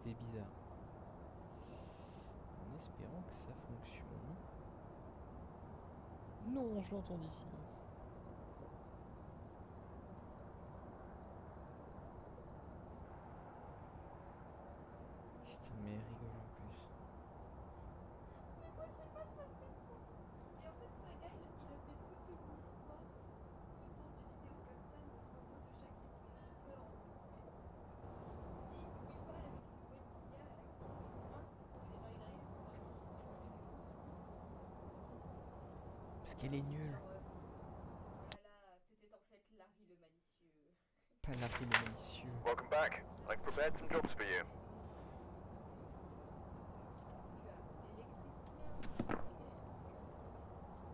c'était bizarre. En espérant que ça fonctionne. Non, je l'entends d'ici. Putain, mais elle rigole en plus. Parce qu'elle est nulle. C'était en fait Larry le malicieux. Pas Larry le malicieux. Welcome back. I've prepared some jobs for you.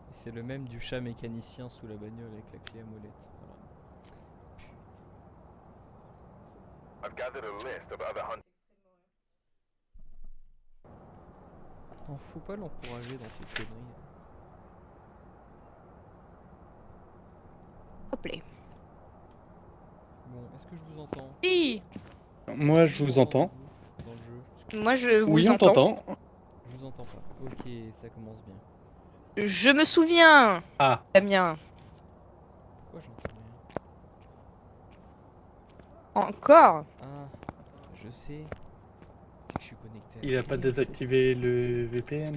Et c'est le même du chat mécanicien sous la bagnole avec la clé à molette. Voilà. I've gathered a list of other hunters. Non, faut pas l'encourager dans ses conneries. Plaît. Bon, est-ce que je vous entends? Si. Moi, je vous entends. Dans le jeu. Moi je vous Oui, on entends. t'entend. Je vous entends pas. Ok, ça commence bien. Je me souviens. Ah. Damien. Pourquoi j'entends rien? Encore. Ah, je sais. C'est que je suis connecté à Il la a pas télé, en fait. désactivé le VPN.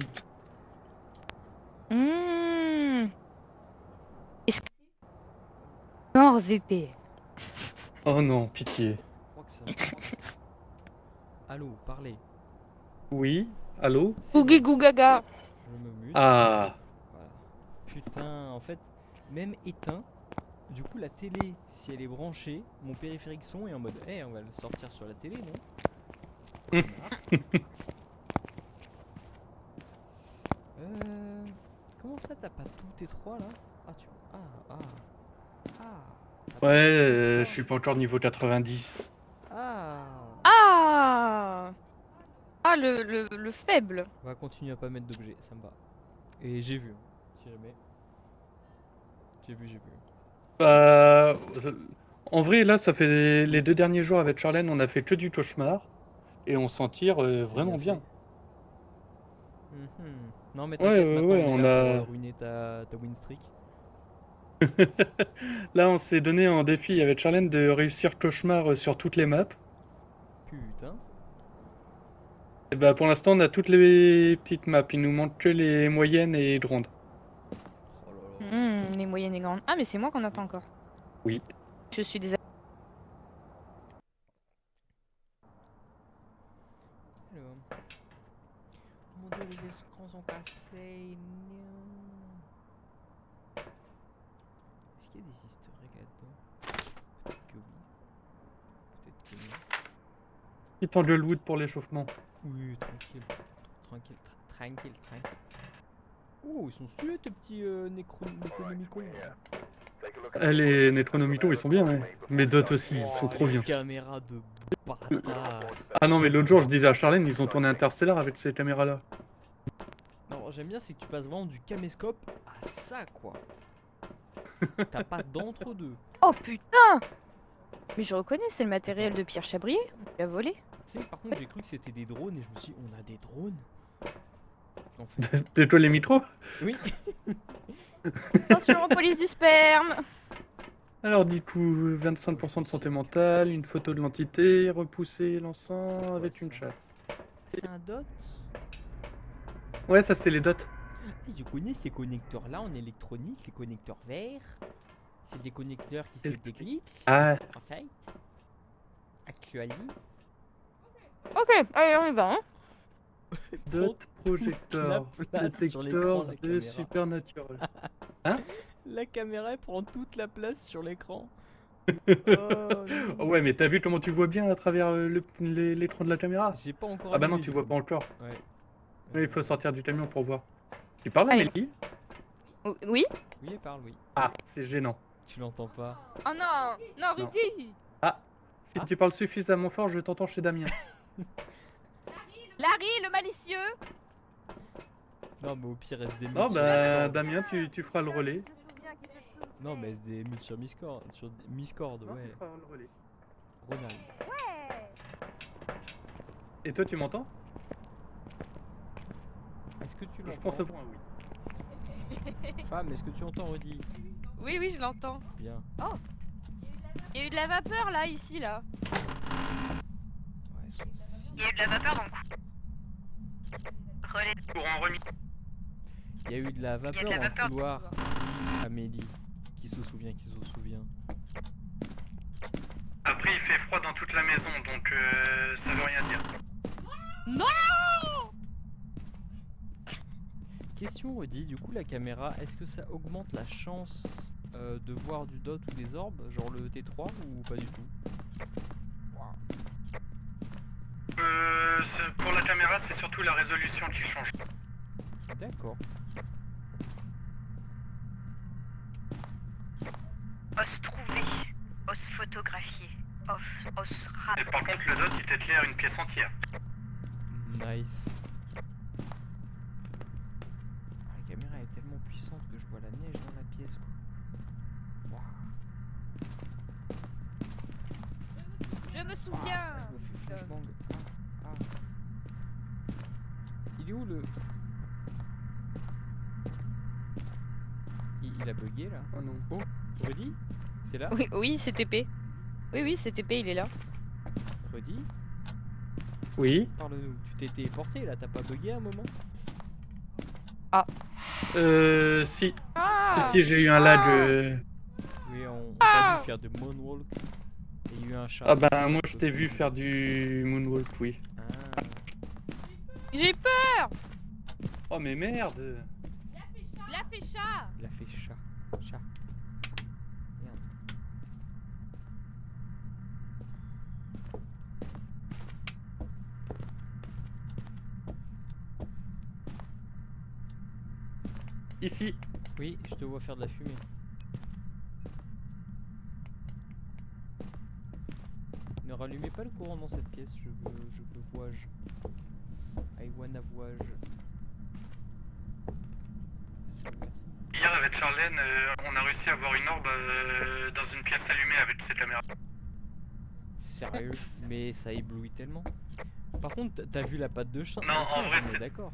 Est-ce que... NordVPN. Oh non, pitié. Je crois que ça. Allô, parlez. Oui, allô? C'est Googie bon, Gougaga. je me mute. Ah. Voilà. Putain, en fait, même éteint, du coup la télé, si elle est branchée, mon périphérique son est en mode on va le sortir sur la télé, non? Comment ça t'as pas tous tes trois là? Ah tu. T'as Ouais, pas tous tes je suis trois. pas encore niveau 90. Ah. Ah le faible. On va continuer à pas mettre d'objets, ça me va. Et j'ai vu, si jamais. J'ai vu. Bah, en vrai, là, ça fait les 2 derniers jours avec Charlène, on a fait que du cauchemar. Et on s'en tire vraiment bien. Mhm. Non mais Ouais, t'inquiète, maintenant ouais, on est on là a... pour ruiner ta win streak. Là, on s'est donné en défi avec Charlène de réussir cauchemar sur toutes les maps. Putain. Et bah, pour l'instant, on a toutes les petites maps. Il nous manque que les moyennes et grandes. Oh là là. Les moyennes et grandes. Ah mais c'est moi qu'on attend encore. Oui. Je suis désolée. Alors. Mon dieu, les écrans sont cassés. Non. Est-ce qu'il y a des easter eggs là-dedans? Peut-être que oui. Peut-être que non. Petit Anglewood pour l'échauffement. Oui, tranquille. Tranquille. Oh, ils sont stylés tes petits Necronomicons. Take a look at Les Necronomicons, ils sont bien, ouais. Mais d'autres aussi, ils sont trop bien. Caméra de bâtard. Ah non, mais l'autre jour, je disais à Charlène, ils ont tourné Interstellar avec ces caméras-là. Non, j'aime bien, c'est que tu passes vraiment du caméscope à ça, quoi. T'as pas d'entre-deux. Oh putain. Mais je reconnais, c'est le matériel de Pierre Chabrier. On l'a volé. Tu sais, par contre, j'ai cru que c'était des drones et je me suis dit, on a des drones? En fait, T'es toi les micros? oui. Attention, police du sperme. Alors du coup, 25% de santé mentale, une photo de l'entité, repousser C'est l'encens quoi, avec une ça? chasse. C'est un dot? Ouais, ça c'est les dots. Ah, je connais ces connecteurs-là en électronique, les connecteurs verts. C'est des connecteurs qui se déclipsent, Ah, en fait. Actually. Ok, allez on y va. Hein. dot la projecteur, place sur l'écran, détecteur la de caméra. supernatural. La caméra elle prend toute la place sur l'écran. Oh, Oh ouais, mais t'as vu comment tu vois bien à travers l'écran de la caméra? j'ai pas encore Ah bah non, allumé, tu du vois coup. pas encore. Ouais. Oui, il faut sortir du camion pour voir. Tu parles, Allez. Amélie? Oui. Oui, elle parle, oui. Ah, c'est gênant. Tu l'entends pas. Oh non, non, Non. Rudy. Ah, si Ah. tu parles suffisamment fort, je t'entends chez Damien. Larry, le malicieux. Non, mais au pire, SD mute Non, sur bah Discord. Damien, tu feras le relais. Non, mais SD mute sur Discord. Sur Discord, Non, ouais. tu feras le relais. Ronald. Ouais. Et toi, tu m'entends? Est-ce que tu Je l'entends? pense à point, oui. Femme, est-ce que tu entends Rudy? Oui, oui, je l'entends. Bien. Il y a eu de la vapeur là, ici, là. Ouais, son si- Il y a eu de la vapeur donc. Relais. Courant remis. Il y a eu de la vapeur de la dans vapeur le couloir, dit Amélie. Qui se souvient, qui se souvient. Après, il fait froid dans toute la maison, donc ça veut rien dire. Non! Question Rudy, du coup la caméra, est-ce que ça augmente la chance de voir du dot ou des orbes, genre le T3 ou pas du tout? Pour la caméra, c'est surtout la résolution qui change. D'accord. Os trouvé. Os photographié. Os rap. Et par contre, le dot, il t'éclaire une pièce entière. Nice. Ah, la caméra est tellement puissante que je vois la neige dans la pièce quoi. Waouh. Je me souviens. Ah, je me fais flashbang. Ah, ah. Il est où le... Il a bugué là. Oh non. Oh, Rudy? T'es là? Oui, oui, c'est TP. Oui, oui, c'est TP, il est là. Rudy? Oui. Parle-nous. Tu t'es téléporté là, t'as pas bugué à un moment? Si. Ah! Si, j'ai eu un lag. Oui, on t'a vu faire de moonwalk. Et il y a eu un chat. Ah bah, moi, je t'ai vu faire du moonwalk, oui. Ah. J'ai peur! Oh, mais merde. Il a fait chat! Il a fait chat. Chat. Merde. Ici. Oui, je te vois faire de la fumée. Ne rallumez pas le courant dans cette pièce, je veux voyage. I wanna voyage. C'est ouvert, ça. Hier, avec Charlène, on a réussi à voir une orbe dans une pièce allumée avec ses caméras. Sérieux? Mais ça éblouit tellement. Par contre, t'as vu la patte de chat? Non, en singe, vrai, on est c'est- d'accord.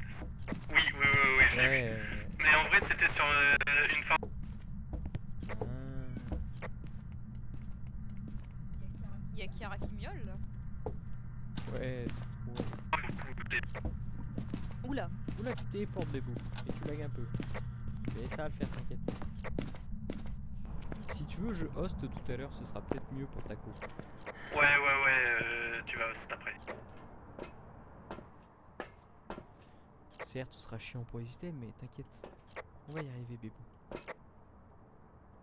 Oui, je l'ai vu. Ouais. Mais en vrai, c'était sur une fin. Ah. Il y a Kiara qui miaule là. Ouais, c'est trop. Oula. Oula, tu téléportes Bébou. Et tu lags un peu. Mais ça va le faire, t'inquiète. Si tu veux, je host tout à l'heure, ce sera peut-être mieux pour ta co. Ouais, tu vas c'est après. Certes, ce sera chiant pour les systèmes, mais t'inquiète. On va y arriver, Bébou.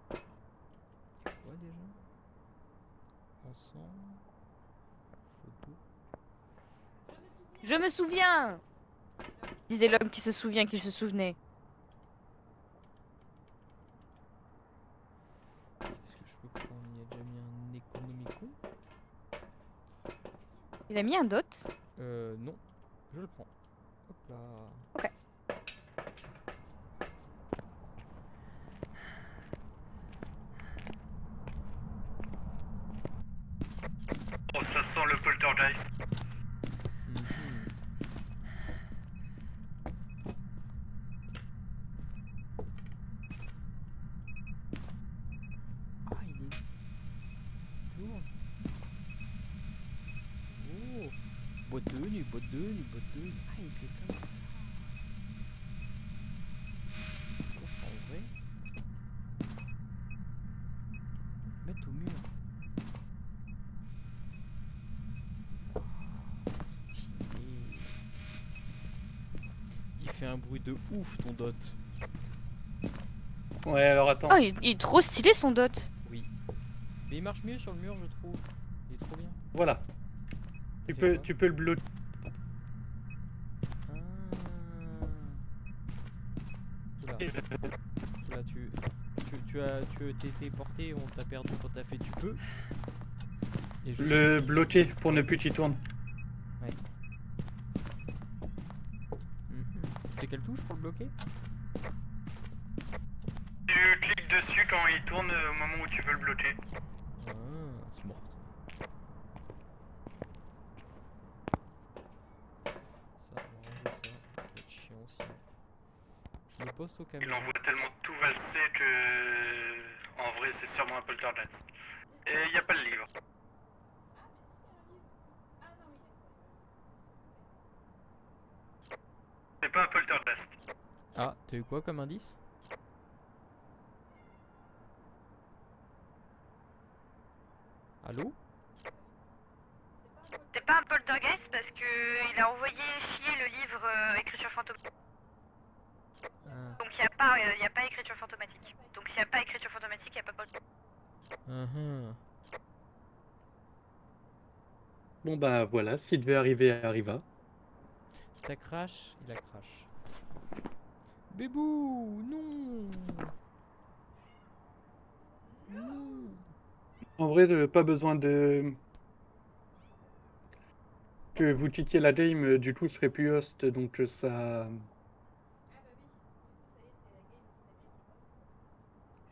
Quoi déjà? Ensemble. Photo. Je me souviens! Disait l'homme qui se souvient qu'il se souvenait. Est-ce que je peux prendre? Il y a déjà mis un Economicon? Il a mis un dot. Non. Je le prends. Hop là. Ok. Oh, ça sent le poltergeist. Mhm. Ah, il est tourne. Oh, boîte de nuit, boîte de nuit, boîte de nuit. Ah, il fait comme ça. Oh, en vrai. Mettre au mur. Stylé. Il fait un bruit de ouf ton dot. Ouais, alors attends. Oh, il est trop stylé son dot. Oui. Mais il marche mieux sur le mur, je trouve. Il est trop bien. Voilà. Il fait quoi? Tu peux le bloquer. Ah. Oula. Oula, tu t'es téléporté, on t'a perdu quand t'as fait tu peux. Et je Le suis- bloquer pour ne plus qu'il tourne. Mhm. C'est quelle touche pour le bloquer? Tu cliques dessus quand il tourne au moment où tu veux le bloquer. Ah, smart. poste aux Il caméras. envoie tellement tout valser que... En vrai, c'est sûrement un poltergeist. Et il n'y a pas le livre. C'est pas un poltergeist. Ah, t'as eu quoi comme indice? Allô? C'est pas un poltergeist parce que il a envoyé chier le livre écriture fantomatique. Ah, Donc y a pas écriture fantomatique. Donc s'il y a pas écriture fantomatique, y a pas poltergeist. uhum. Bon bah voilà, ce qui devait arriver arriva. T'as crash? Il a crash. Bébou! Non! Non! En vrai, pas besoin de... Que vous quittiez la game, du tout je serai plus host, donc ça...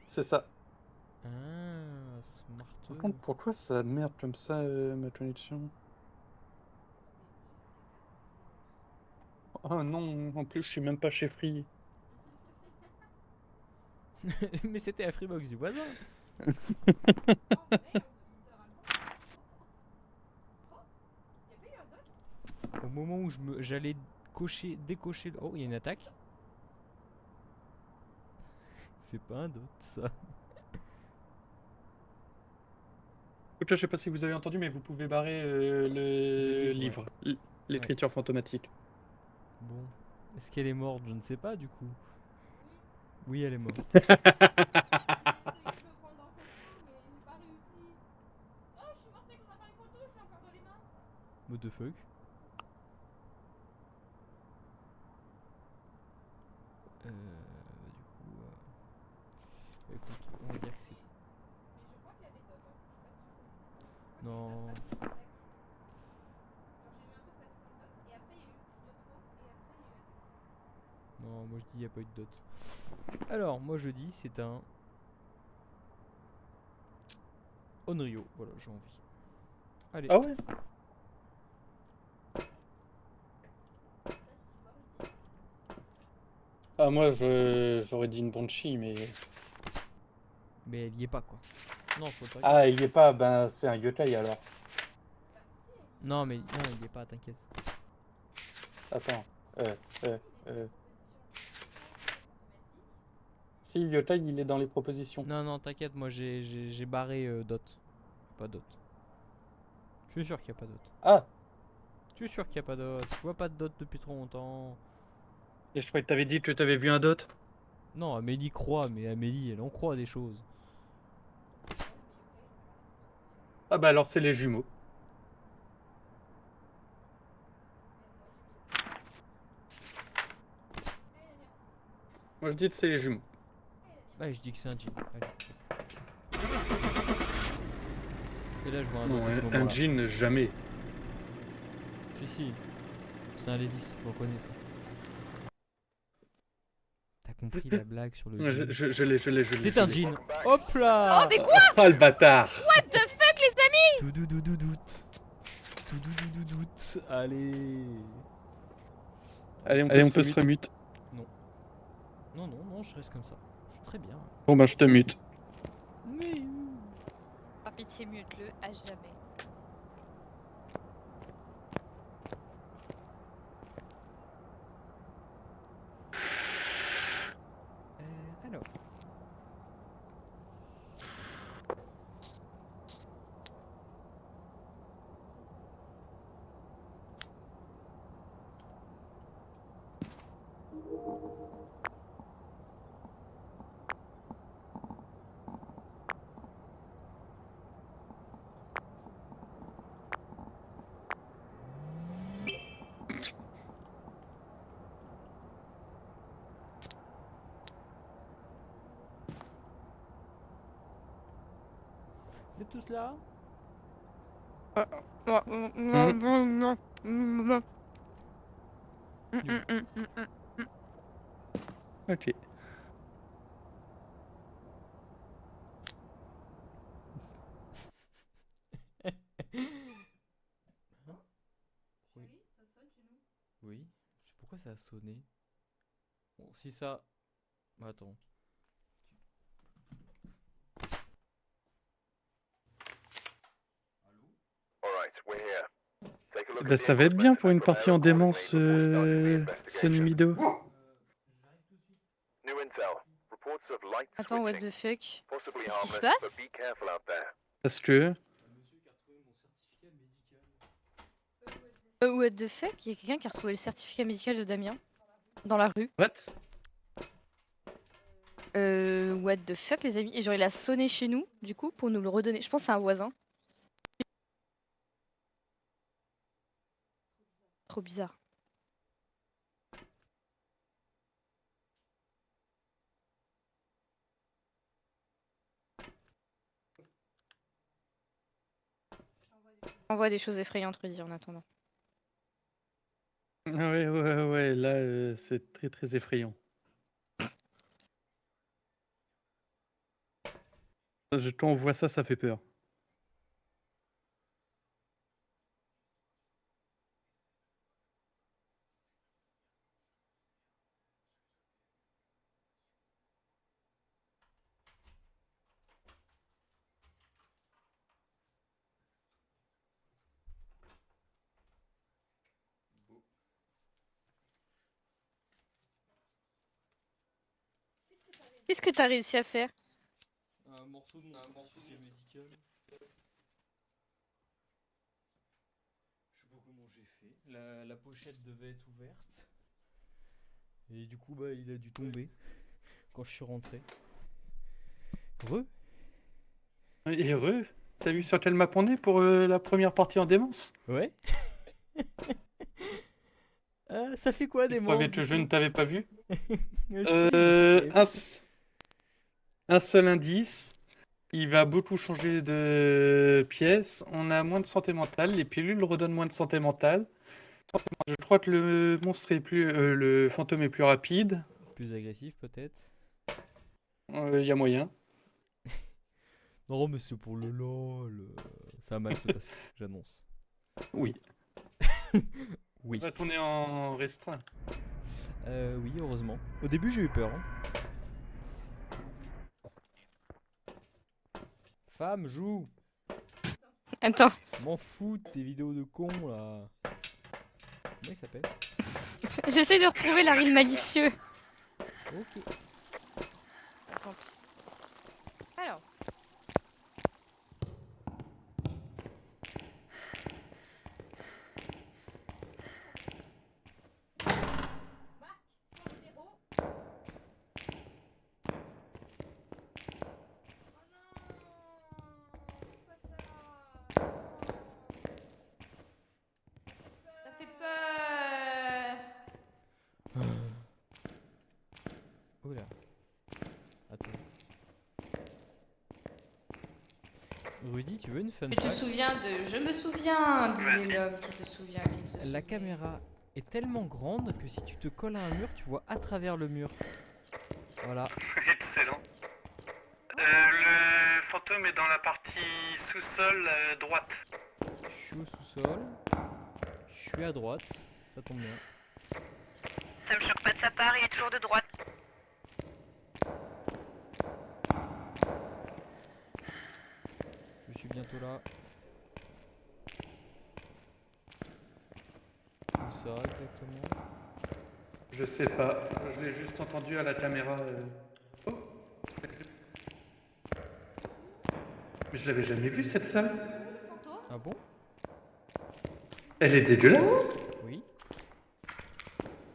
C'est ça. Ah, Par smarteux. contre, pourquoi ça merde comme ça, ma connexion? Oh non, en plus je suis même pas chez Free. Mais c'était la Freebox du voisin. Au moment où j'allais décocher. Oh, il y a une attaque. C'est pas un doute, ça. Écoute, je sais pas si vous avez entendu, mais vous pouvez barrer le livre, livre, l'écriture fantomatique. Bon. Est-ce qu'elle est morte? Je ne sais pas, du coup. Oui, elle est morte. What the fuck? Écoute, on va dire que c'est. Non. Non, moi je dis il n'y a pas eu de dot. Alors, moi je dis c'est un. Onryo, voilà, j'ai envie. Allez. Ah ouais? Ah moi j'aurais dit une Banshee, mais... Mais elle y est pas, quoi. Non, faut pas. Ah, il y est pas, ben c'est un yokai alors. Non, mais non, il y est pas, t'inquiète. Attends. Euh... Si, yokai il est dans les propositions. Non, non, t'inquiète, moi j'ai barré dot. Pas dot. Je suis sûr qu'il n'y a pas dot. Ah! Je suis sûr qu'il n'y a pas dot. Je vois pas de dot depuis trop longtemps. Et je croyais que t'avais dit que t'avais vu un dot. Non, Amélie croit, mais Amélie, elle en croit des choses. Ah bah alors c'est les jumeaux. Moi je dis que c'est les jumeaux. Allez, je dis que c'est un jean. Allez. Et là, je vois un Non, dot à ce un moment-là. jean jamais. Si, si. C'est un Levis, je reconnais ça. T'as compris la blague sur le jean? Je l'ai. C'est un jean. Hop là! Oh, mais quoi? Ah le bâtard! What the fuck, les amis? Tout doute. Tout doute. Allez. Allez, on peut se remute. Non, non, non, je reste comme ça. Je suis très bien. Bon bah je te mute. Mais. Par pitié, mute-le à jamais. Alors. Vous êtes tous là? Ok. Oui. C'est pourquoi ça a sonné. Bon, si ça Attends. Alright, we're here. Take a look Bah, at the ça va être bien equipment pour une and prepare partie en accordingly démence, before we start the Sonny investigation. Mido. New intel. Reports of light Attends, what switching. the fuck? Possibly Qu'est-ce qui se harmless, passe? but be careful out there. Parce que... What the fuck? Il y a quelqu'un qui a retrouvé le certificat médical de Damien dans la rue. What? What the fuck, les amis? Et genre, il a sonné chez nous, du coup, pour nous le redonner. Je pense que c'est un voisin. Trop bizarre. On voit des choses effrayantes, Rudy, en attendant. Ah ouais, là, c'est très très effrayant. Quand on voit ça, ça fait peur. Qu'est-ce que t'as réussi à faire? Un morceau de mon certificat médical. Je sais pas comment j'ai fait. La pochette devait être ouverte. Et du coup, bah, il a dû tomber quand je suis rentré. Et heureux. T'as vu sur quelle map on est pour la première partie en démence? Ouais. Ça fait quoi des Avec monstres le jeu ne t'avais pas vu? Je sais. Un seul indice. Il va beaucoup changer de pièce. On a moins de santé mentale. Les pilules redonnent moins de santé mentale. Je crois que le monstre est plus, le fantôme est plus rapide. Plus agressif peut-être. Il y a moyen. Non mais c'est pour le lol. Ça va mal se passer, j'annonce. Oui. Oui. On va tourner en restreint. Oui, heureusement. Au début j'ai eu peur. Hein. Femme, joue. Attends, M'en fous de tes vidéos de cons là. Comment il s'appelle? j'essaie de retrouver Larry le malicieux. Ok. Tant pis. Alors. Ça fait peur. Oula. Attends. Rudy, tu veux une fun Tu te fact? souviens de... Je me souviens, disait l'homme qui se souvient qu'il se souvient. La caméra est tellement grande que si tu te colles à un mur, tu vois à travers le mur. Voilà. Excellent. Le fantôme est dans la partie sous-sol droite. Je suis au sous-sol. Je suis à droite. Ça tombe bien. Ça me choque pas de sa part, il est toujours de droite. Je suis bientôt là. Où ça exactement? Je sais pas. Je l'ai juste entendu à la caméra. Oh. Mais je l'avais jamais vue cette salle. Ah bon? Elle est dégueulasse. Oui.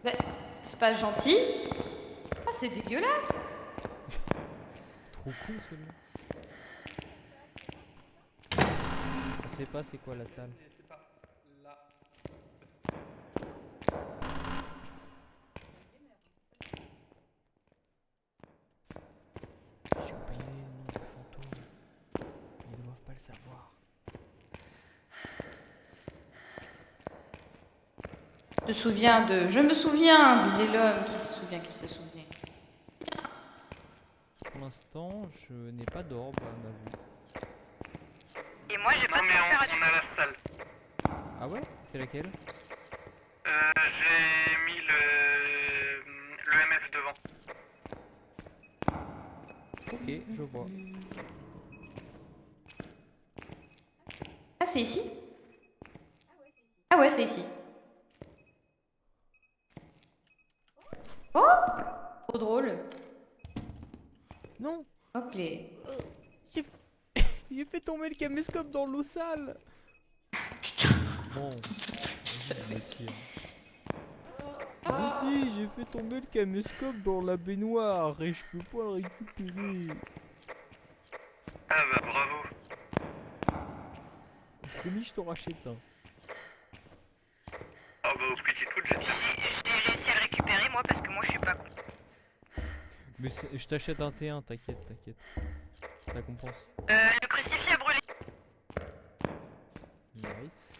Bah, c'est pas gentil. Ah, c'est dégueulasse. Trop con celui-là. Je sais pas c'est quoi la salle. C'est pas là. J'ai oublié le nom du fantôme. Ils doivent pas le savoir. Je me souviens de... Je me souviens, disait l'homme qui se souvient qu'il se souvient. Pour l'instant, je n'ai pas d'orbe à ma vue. Et moi j'ai pas de température. on a la salle. Ah ouais? C'est laquelle? J'ai mis le MF devant. Ok, je vois. Ah, c'est ici? Ah ouais, c'est ici. Oh! Trop drôle. Non! Hop les. J'ai fait tomber le caméscope dans l'eau sale! Putain. Bon, vas-y, je me tire. Je vous dis, j'ai fait tomber le caméscope dans la baignoire et je peux pas le récupérer. Ah bah bravo. Promis, je t'en rachète un. Ah bah au prix du tout, j'espère. J'ai réussi à le récupérer moi parce que moi je suis pas con. Mais je t'achète un T1, t'inquiète, t'inquiète. Ça compense. Le crucifix a brûlé. Nice.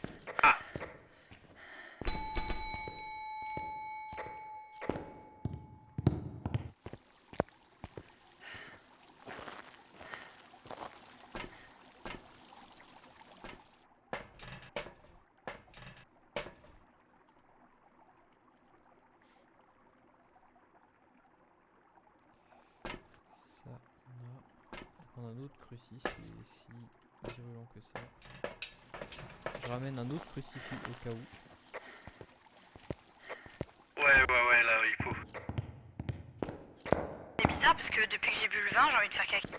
Ça, on a un autre crucifix, c'est si virulent que ça. Je ramène un autre crucifix au cas où. Ouais, là il faut. C'est bizarre parce que depuis que j'ai bu le vin, j'ai envie de faire caca.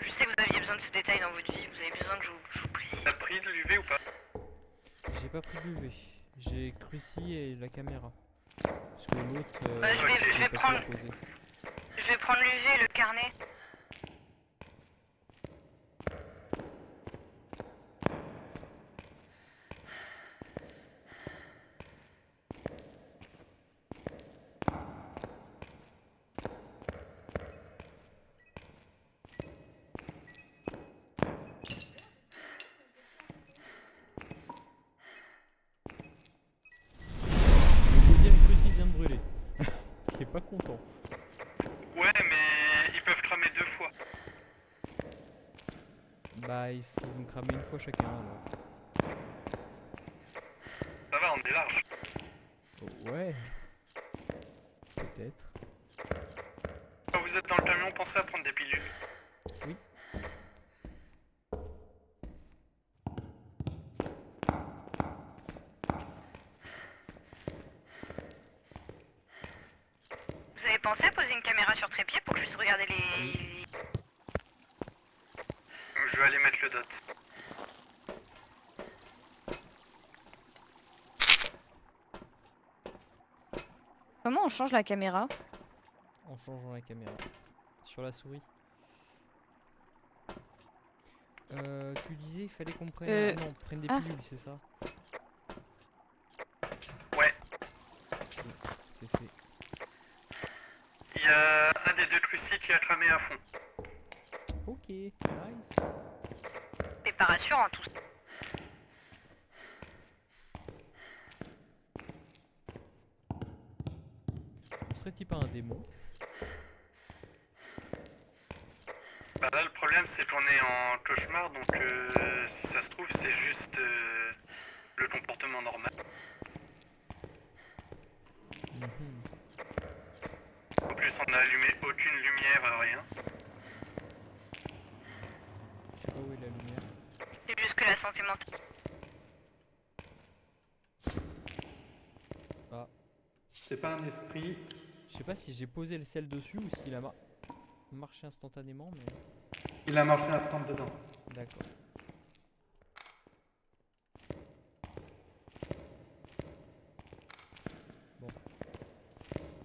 Je sais que vous aviez besoin de ce détail dans votre vie, vous avez besoin que je vous précise. T'as pris de l'UV ou pas? J'ai pas pris de UV. J'ai cruci et la caméra. Parce que l'autre, je vais pas pu prendre- la poser. Je vais prendre l'UV et le carnet. Le deuxième crucifix vient de brûler. Il est pas content. Ouais, mais ils peuvent cramer 2 fois. Bah, ils ont cramé une fois chacun alors. Ça va, on est large. Oh, ouais. Peut-être. Quand vous êtes dans le camion, pensez à prendre des pilules. Oui. Vous avez pensé à poser une caméra sur trépied pour que je puisse regarder les... Je vais aller mettre le dot. Comment on change la caméra? En changeant la caméra. Sur la souris. Tu disais il fallait qu'on prenne... Non, prenne des ah. pilules, c'est ça? Ouais. Ok, c'est fait. Il y a un des 2 crucis qui a cramé à fond. Ok, nice. C'est pas rassurant tout ça. On serait-il pas un démon? Bah là, le problème, c'est qu'on est en cauchemar, donc si ça se trouve, c'est juste le comportement normal. Mhm. En plus, on n'a allumé aucune lumière, rien. Je sais pas où est la lumière. C'est juste que la santé mentale. C'est pas un esprit. Je sais pas si j'ai posé le sel dessus ou s'il a marché instantanément, mais... Il a marché un stand dedans. D'accord. Bon.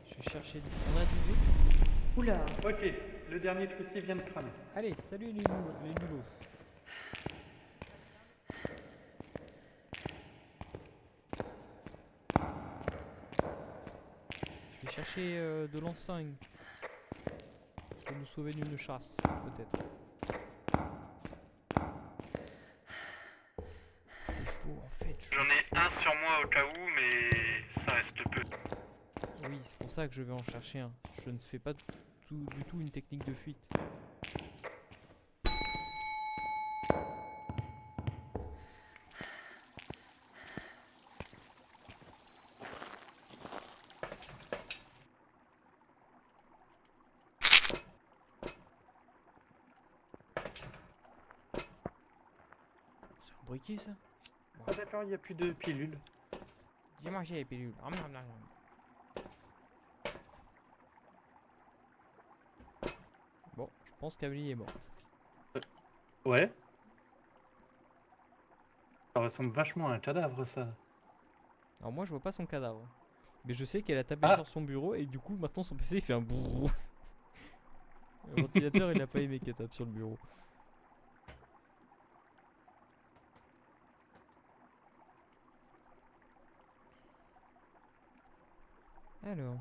Je vais chercher du... On a du V. Oula. Ok, le dernier cruci vient de cramer. Allez, salut les nulos. Je vais chercher de l'encingue. Pour nous sauver d'une chasse, peut-être. C'est faux en fait. J'en ai un sur moi au cas où, mais ça reste peu. Oui, c'est pour ça que je vais en chercher un. Je ne fais pas du tout une technique de fuite. Briquet ça? Ah d'accord, il n'y a plus de pilules. J'ai mangé les pilules. Bon, je pense qu'Amélie est morte. Ouais. Ça ressemble vachement à un cadavre, ça. Alors moi je vois pas son cadavre. Mais je sais qu'elle a tapé Ah. sur son bureau et du coup maintenant son PC il fait un brrrr. Le ventilateur il a pas aimé qu'elle tape sur le bureau. Alors.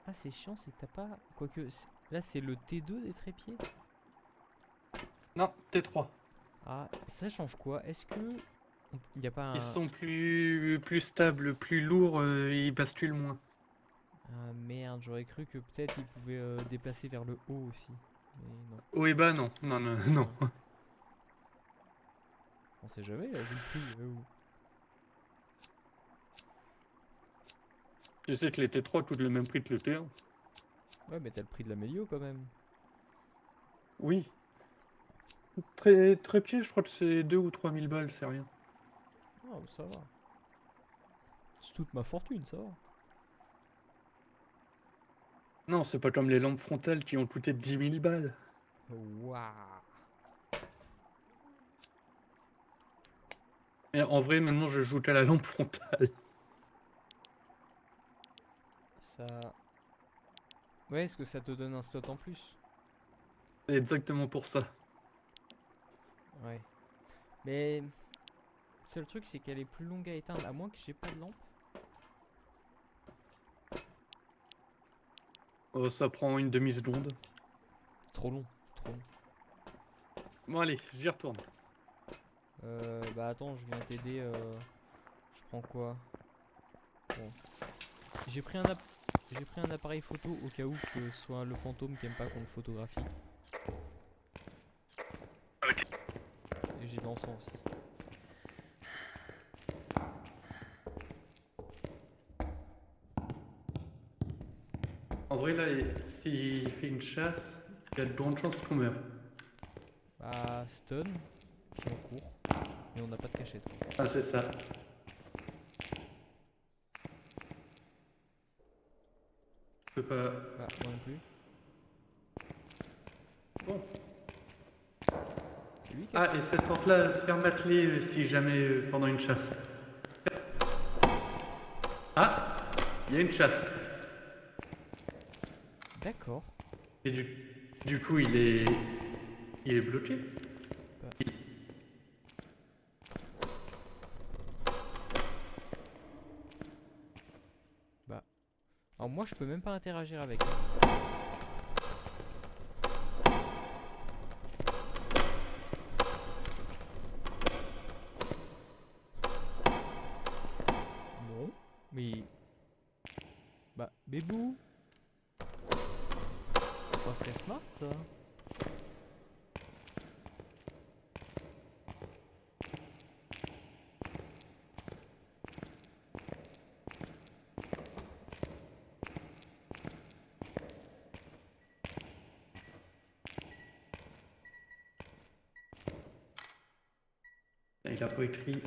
Ah c'est chiant, c'est que t'as pas... Quoique, là c'est le T2 des trépieds. Non, T3. Ah, ça change quoi? Est-ce que... Il n'y a pas un... Ils sont plus stables, plus lourds, ils basculent moins. Ah merde, j'aurais cru que peut-être il pouvait déplacer vers le haut aussi. Mais non. Oui, bah non, non, non, non. On sait jamais, vu le prix. Tu sais que les T3 coûtent le même prix que le T1. Ouais, mais t'as le prix de la Mélio quand même. Oui. Trépied, je crois que c'est 2 ou 3 000 balles, c'est rien. Ah, bah, ça va. C'est toute ma fortune, ça va. Non, c'est pas comme les lampes frontales qui ont coûté 10 000 balles. Waouh. Et en vrai, maintenant, je joue qu'à la lampe frontale. Ça... Ouais, est-ce que ça te donne un slot en plus? C'est exactement pour ça. Ouais. Mais... Le seul truc, c'est qu'elle est plus longue à éteindre, à moins que j'ai pas de lampe. Oh, ça prend une demi-seconde. Trop long, trop long. Bon, allez, j'y retourne. Bah attends, je viens t'aider. Je prends quoi? Bon. J'ai pris un appareil photo au cas où que ce soit le fantôme qui aime pas qu'on le photographie. Et j'ai de l'encens aussi. En vrai, là, s'il fait une chasse, il y a de grandes chances qu'on meure. Bah stun, puis on court. Mais on n'a pas de cachette. Ah, c'est ça. Je peux pas... Ah, moi non plus. Bon. C'est lui qui a... Ah, et cette porte-là se ferme à clé si jamais pendant une chasse. Ah, il y a une chasse. D'accord. Et du coup, il est bloqué. Bah. Alors moi je peux même pas interagir avec. Bon. Mais... Bah, bébou. Pas très smart ça. Il a pas écrit.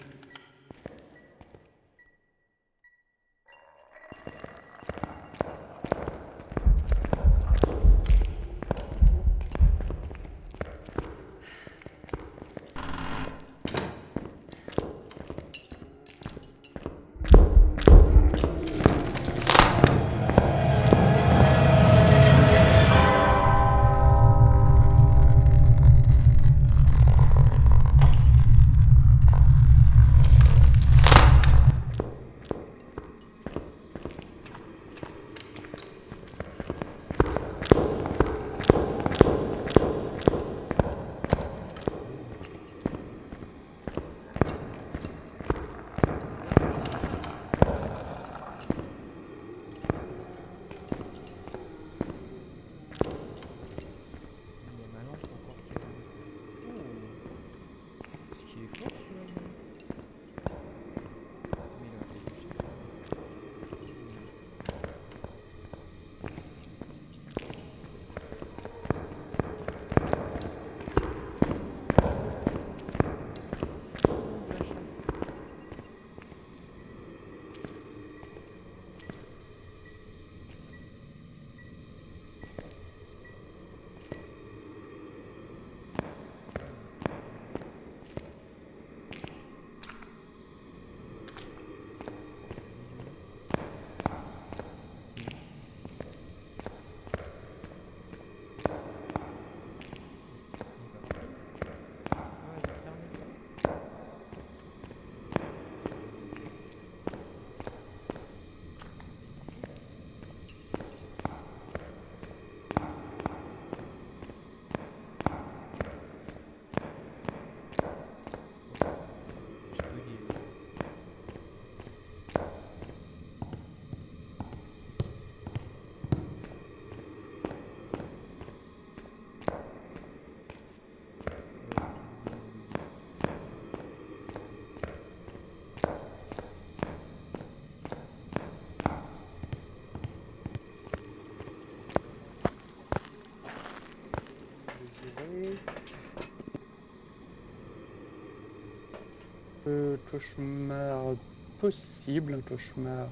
Cauchemar possible, un cauchemar.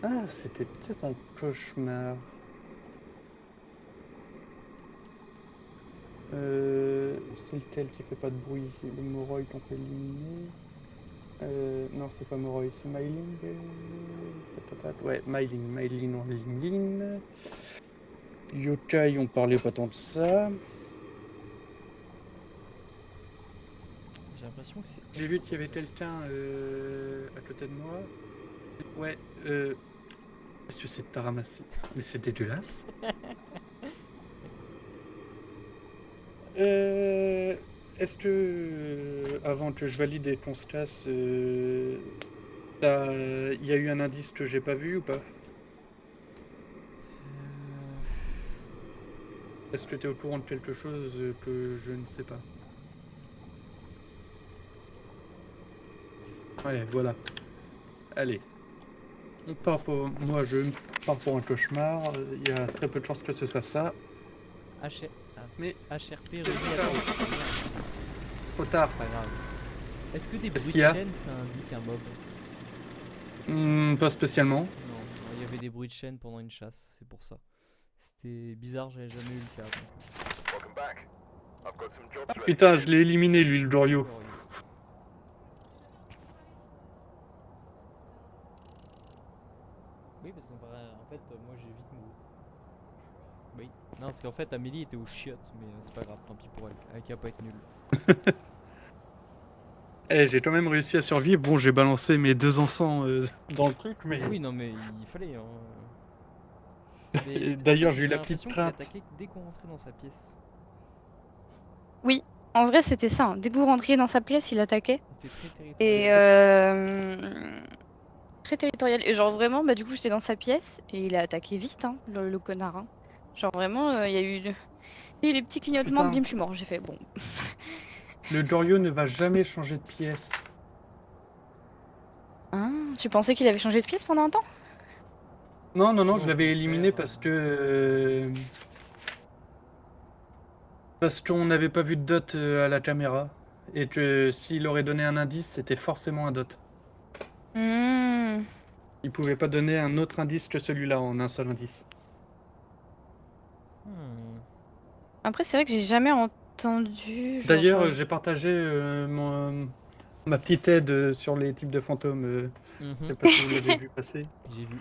Ah, c'était peut-être un cauchemar. C'est lequel qui fait pas de bruit? Le Moroi qu'on peut éliminer. Non, c'est pas Moroi, c'est Myling. Ouais, Myling, on l'élimine. Yokai, on parlait pas tant de ça. J'ai l'impression que c'est. J'ai vu qu'il y avait quelqu'un à côté de moi. Ouais, qu'est-ce que c'est que t'as ramassé? Mais c'est dégueulasse. Est-ce que, avant que je valide ton stas, il y a eu un indice que j'ai pas vu ou pas? Est-ce que tu es au courant de quelque chose que je ne sais pas? Ouais, voilà. Allez. On part pour... Moi, je pars pour un cauchemar. Il y a très peu de chances que ce soit ça. HR... ah, Mais HRP c'est remis pas à grave. temps. Trop tard. Pas grave. Est-ce que des Qu'est-ce bruits qu'il y de a chaîne ça indique un mob? Pas spécialement. Non, non, il y avait des bruits de chaîne pendant une chasse, c'est pour ça. C'était bizarre, j'avais jamais eu le cas. avant. Welcome back. I've got some jobs Ah, ready. putain, je l'ai éliminé, lui, le Dorio. Glorieux. Oui, parce qu'en fait, moi j'ai vite mouru. Oui. Non, parce qu'en fait, Amélie était aux chiottes, mais c'est pas grave, tant pis pour elle. Elle qui a pas être nulle. Eh, j'ai quand même réussi à survivre. Bon, j'ai balancé mes 2 encens dans le truc, mais... Oui, non, mais il fallait. Hein. Mais Et en d'ailleurs, fait, j'ai eu la l'impression petite qu'il crainte. attaquait dès qu'on rentrait dans sa pièce. En vrai, c'était ça, hein. Dès que vous rentriez dans sa pièce, il attaquait. On était très territorial. Et très territorial. Et genre vraiment, bah du coup, j'étais dans sa pièce et il a attaqué vite, hein, le connard. Hein. Genre vraiment, il y a eu les petits clignotements, Putain. bim, je suis mort. J'ai fait bon. Le Dorio ne va jamais changer de pièce. Ah, tu pensais qu'il avait changé de pièce pendant un temps? Non, non, non, Non, je au l'avais éliminé contraire, parce qu'on n'avait pas vu de dot à la caméra. Et que s'il aurait donné un indice, c'était forcément un dot. Hmm. Il pouvait pas donner un autre indice que celui-là en un seul indice. Hmm. Après, c'est vrai que j'ai jamais entendu. Genre, D'ailleurs, j'ai partagé ma petite aide sur les types de fantômes. Je sais Mhm. pas si vous l'avez vu passer. J'ai vu.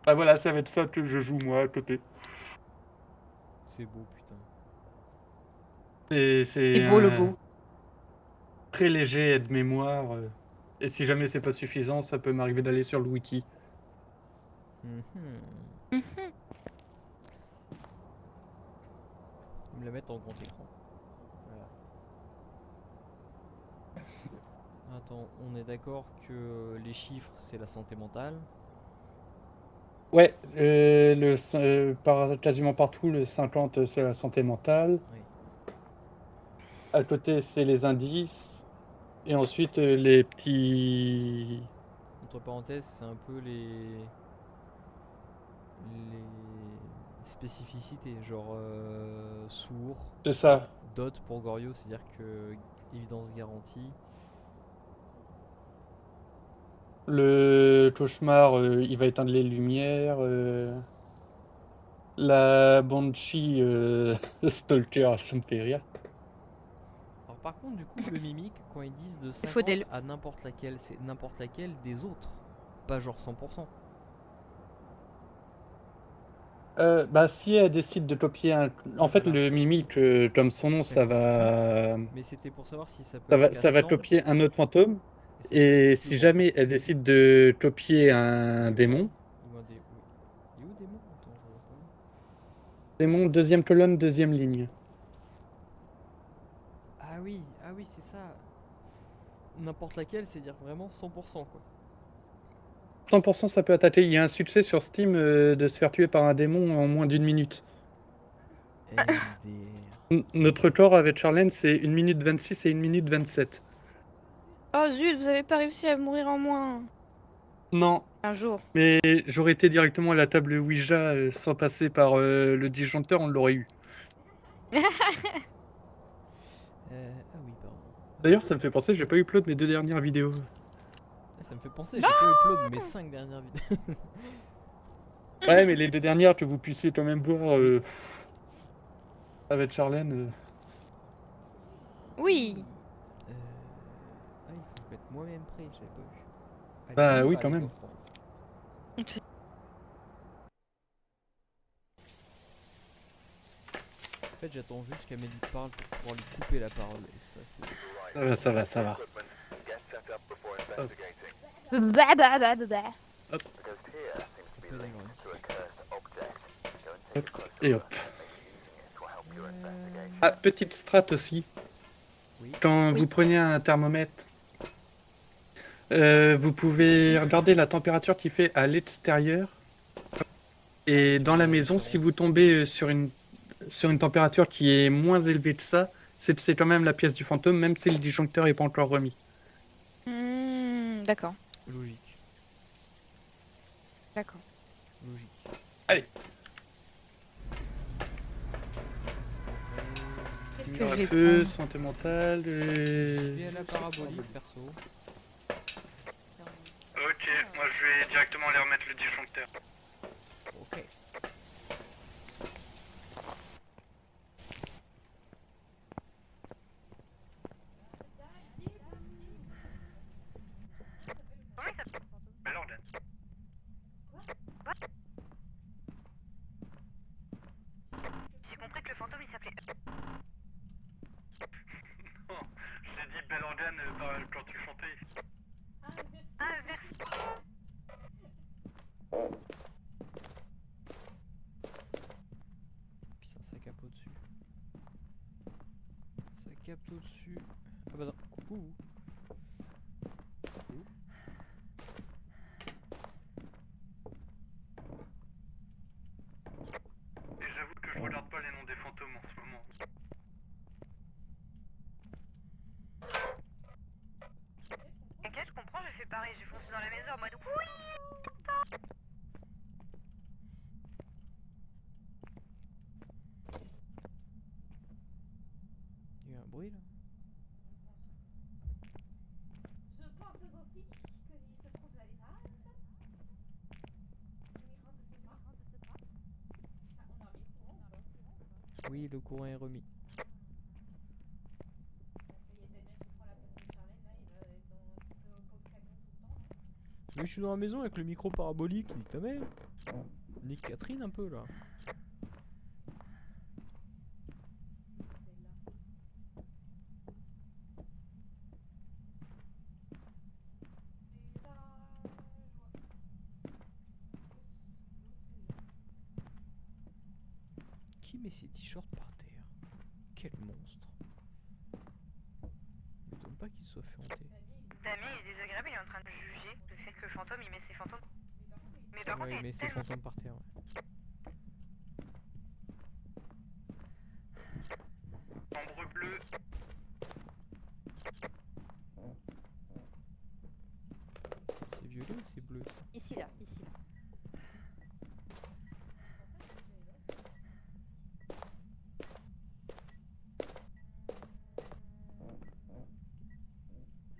Bah voilà, ça va être ça que je joue moi à côté. C'est beau, putain. C'est C'est beau le un beau. très léger aide-mémoire. Et si jamais c'est pas suffisant, ça peut m'arriver d'aller sur le wiki. Mhm. Mhm. Me la mettre en grand écran. Voilà. Attends, on est d'accord que les chiffres c'est la santé mentale. Ouais, quasiment partout, le 50 c'est la santé mentale. Oui. À côté, c'est les indices. Et ensuite, les petits. Entre parenthèses, c'est un peu les spécificités, genre sourd, C'est ça. dot pour Gorio, c'est-à-dire que évidence garantie. Le cauchemar, il va éteindre les lumières. La Banshee Stalker, ça me fait rire. Alors par contre, du coup, le mimique, quand ils disent de Faux 50 d'elle. à n'importe laquelle, c'est n'importe laquelle des autres, pas genre 100%. Bah, si elle décide de copier un. En fait, Voilà. le mimique, comme son nom, ça va. Mais c'était pour savoir si ça peut Ça aller va, jusqu'à ça va 100, copier un autre fantôme. et ça peut aller Et plus si loin. jamais elle décide de copier un démon, Ou un dé... oui. Il est où démon? Attends, je vois pas. démon, deuxième colonne, deuxième ligne. Ah oui, c'est ça. N'importe laquelle, c'est dire vraiment 100% quoi. 100% ça peut attaquer. Il y a un succès sur Steam de se faire tuer par un démon en moins d'une minute. MDR. Notre corps avec Charlène, c'est 1 minute 26 et 1 minute 27. Oh zut, vous avez pas réussi à mourir en moins. Non, Un jour. mais j'aurais été directement à la table Ouija sans passer par le disjoncteur, on l'aurait eu. D'ailleurs, ça me fait penser, j'ai pas upload mes 2 dernières vidéos. Ça me fait penser, j'ai pas upload mes 5 dernières vidéos. Ouais, mais les 2 dernières, que vous puissiez quand même voir avec Charlène. Oui. Ah, il faut que je mette moi-même prêt, j'avais pas vu. Allez, Bah on y oui, va, quand les même. enfants. En fait, j'attends juste qu'Amélie parle pour pouvoir lui couper la parole. Et ça, c'est. Ça va, ça va, ça va. Equipment, get set up before investigating. Bah bah bah bah bah. The ghost here seems to be Peu linked d'éloigné. to a cursed object. Go and take a closer Et look. hop. Maybe using it will help your investigation. Ah, petite strat aussi. Oui. Quand Oui. vous prenez un thermomètre, vous pouvez regarder la température qu'il fait à l'extérieur. Et dans la maison, si vous tombez sur une température qui est moins élevée que ça, c'est quand même la pièce du fantôme, même si le disjoncteur n'est pas encore remis. D'accord, Logique. d'accord. Logique. Allez. Qu'est-ce que Lumière je à vais feu, prendre? santé mentale. Je vais à la parabolique perso. Ok, moi je vais directement aller remettre le disjoncteur. Ok. Comment il s'appelle? Belle ordine. J'ai compris que le fantôme il s'appelait. Non, j'ai dit belle organe quand tu chantais. Ah, merci. Putain, ça capte au-dessus. Ça capte au-dessus. Ah bah non, coucou. Coucou. Et j'avoue que je regarde pas les noms des fantômes en ce moment. T'inquiète, je comprends, j'ai fait pareil, j'ai foncé dans la maison en mode oui. Il y a eu un bruit là. Je pense aussi qu'il se trouve à l'étage. Je m'y rends de ce pas. Ah, on a remis le courant ou pas? Oui, le courant est remis. Ça y est, Damien qui prend la place de Charlène, là, il va être dans le pauvre camion tout le temps. Là. Mais je suis dans la maison avec le micro parabolique, nique ta mère. Nique Catherine un peu là. C'est la joie. Qui met ses t-shirts par terre? Quel monstre. M'étonne pas qu'il soit fait hanter. Damien il est désagréable, il est en train de juger le fait que le fantôme il met ses fantômes. Mais par contre, Ouais, il mais est c'est tellement. fantôme par terre. Ouais. Chambre bleue. C'est violet ou c'est bleu? Ici là, ici là.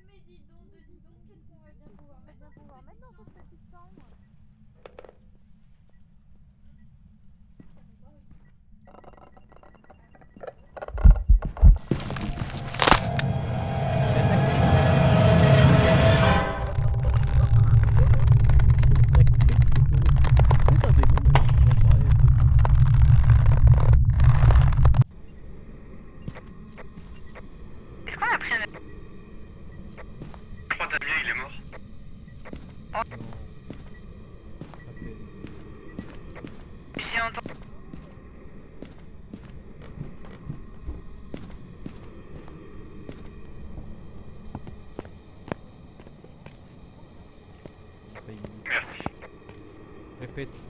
Mais dis donc, qu'est-ce qu'on va bien pouvoir mettre dans cette petite chambre? Est-ce qu'on a pris un. Je crois Damien il est mort. Non. À peine. J'ai entendu. Ça y est. Merci. Répète.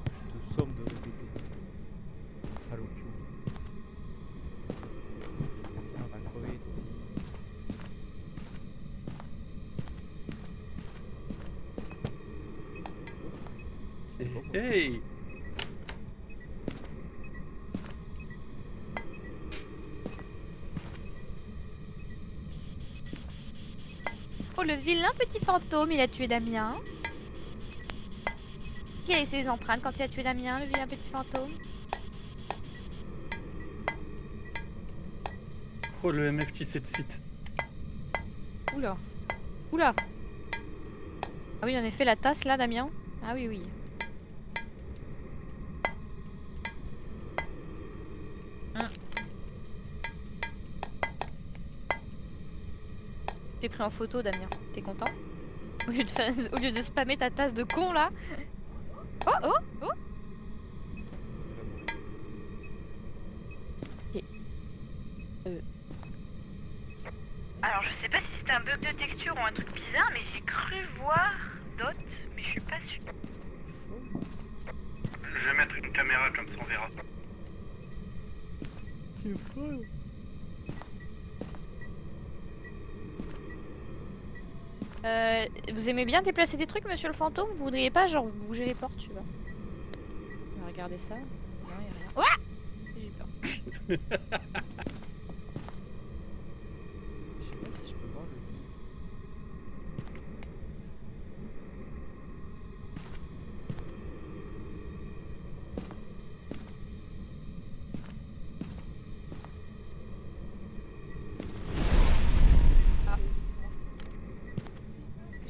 Je te somme de répéter. Salopio. On va crever toi aussi. Hey. Oh, le vilain petit fantôme, il a tué Damien. Qui a laissé les empreintes quand il a tué Damien, le vilain petit fantôme? Oh, le MF qui s'excite. Oula. Oula. Ah oui, en effet, la tasse là, Damien. Ah oui, oui. T'es pris en photo, Damien. T'es content? Au lieu de spammer ta tasse de con là. Oh, oh, oh. Alors, je sais pas si c'était un bug de texture ou un truc bizarre, mais j'ai cru voir Dot, mais je suis pas sûre. Je vais mettre une caméra comme ça on verra. C'est folle. Vous aimez bien déplacer des trucs, monsieur le fantôme? Vous voudriez pas, genre, bouger les portes, tu vois? On va regarder ça. Non, y a rien. Ouah! J'ai eu peur. Je sais pas si je peux voir le livre.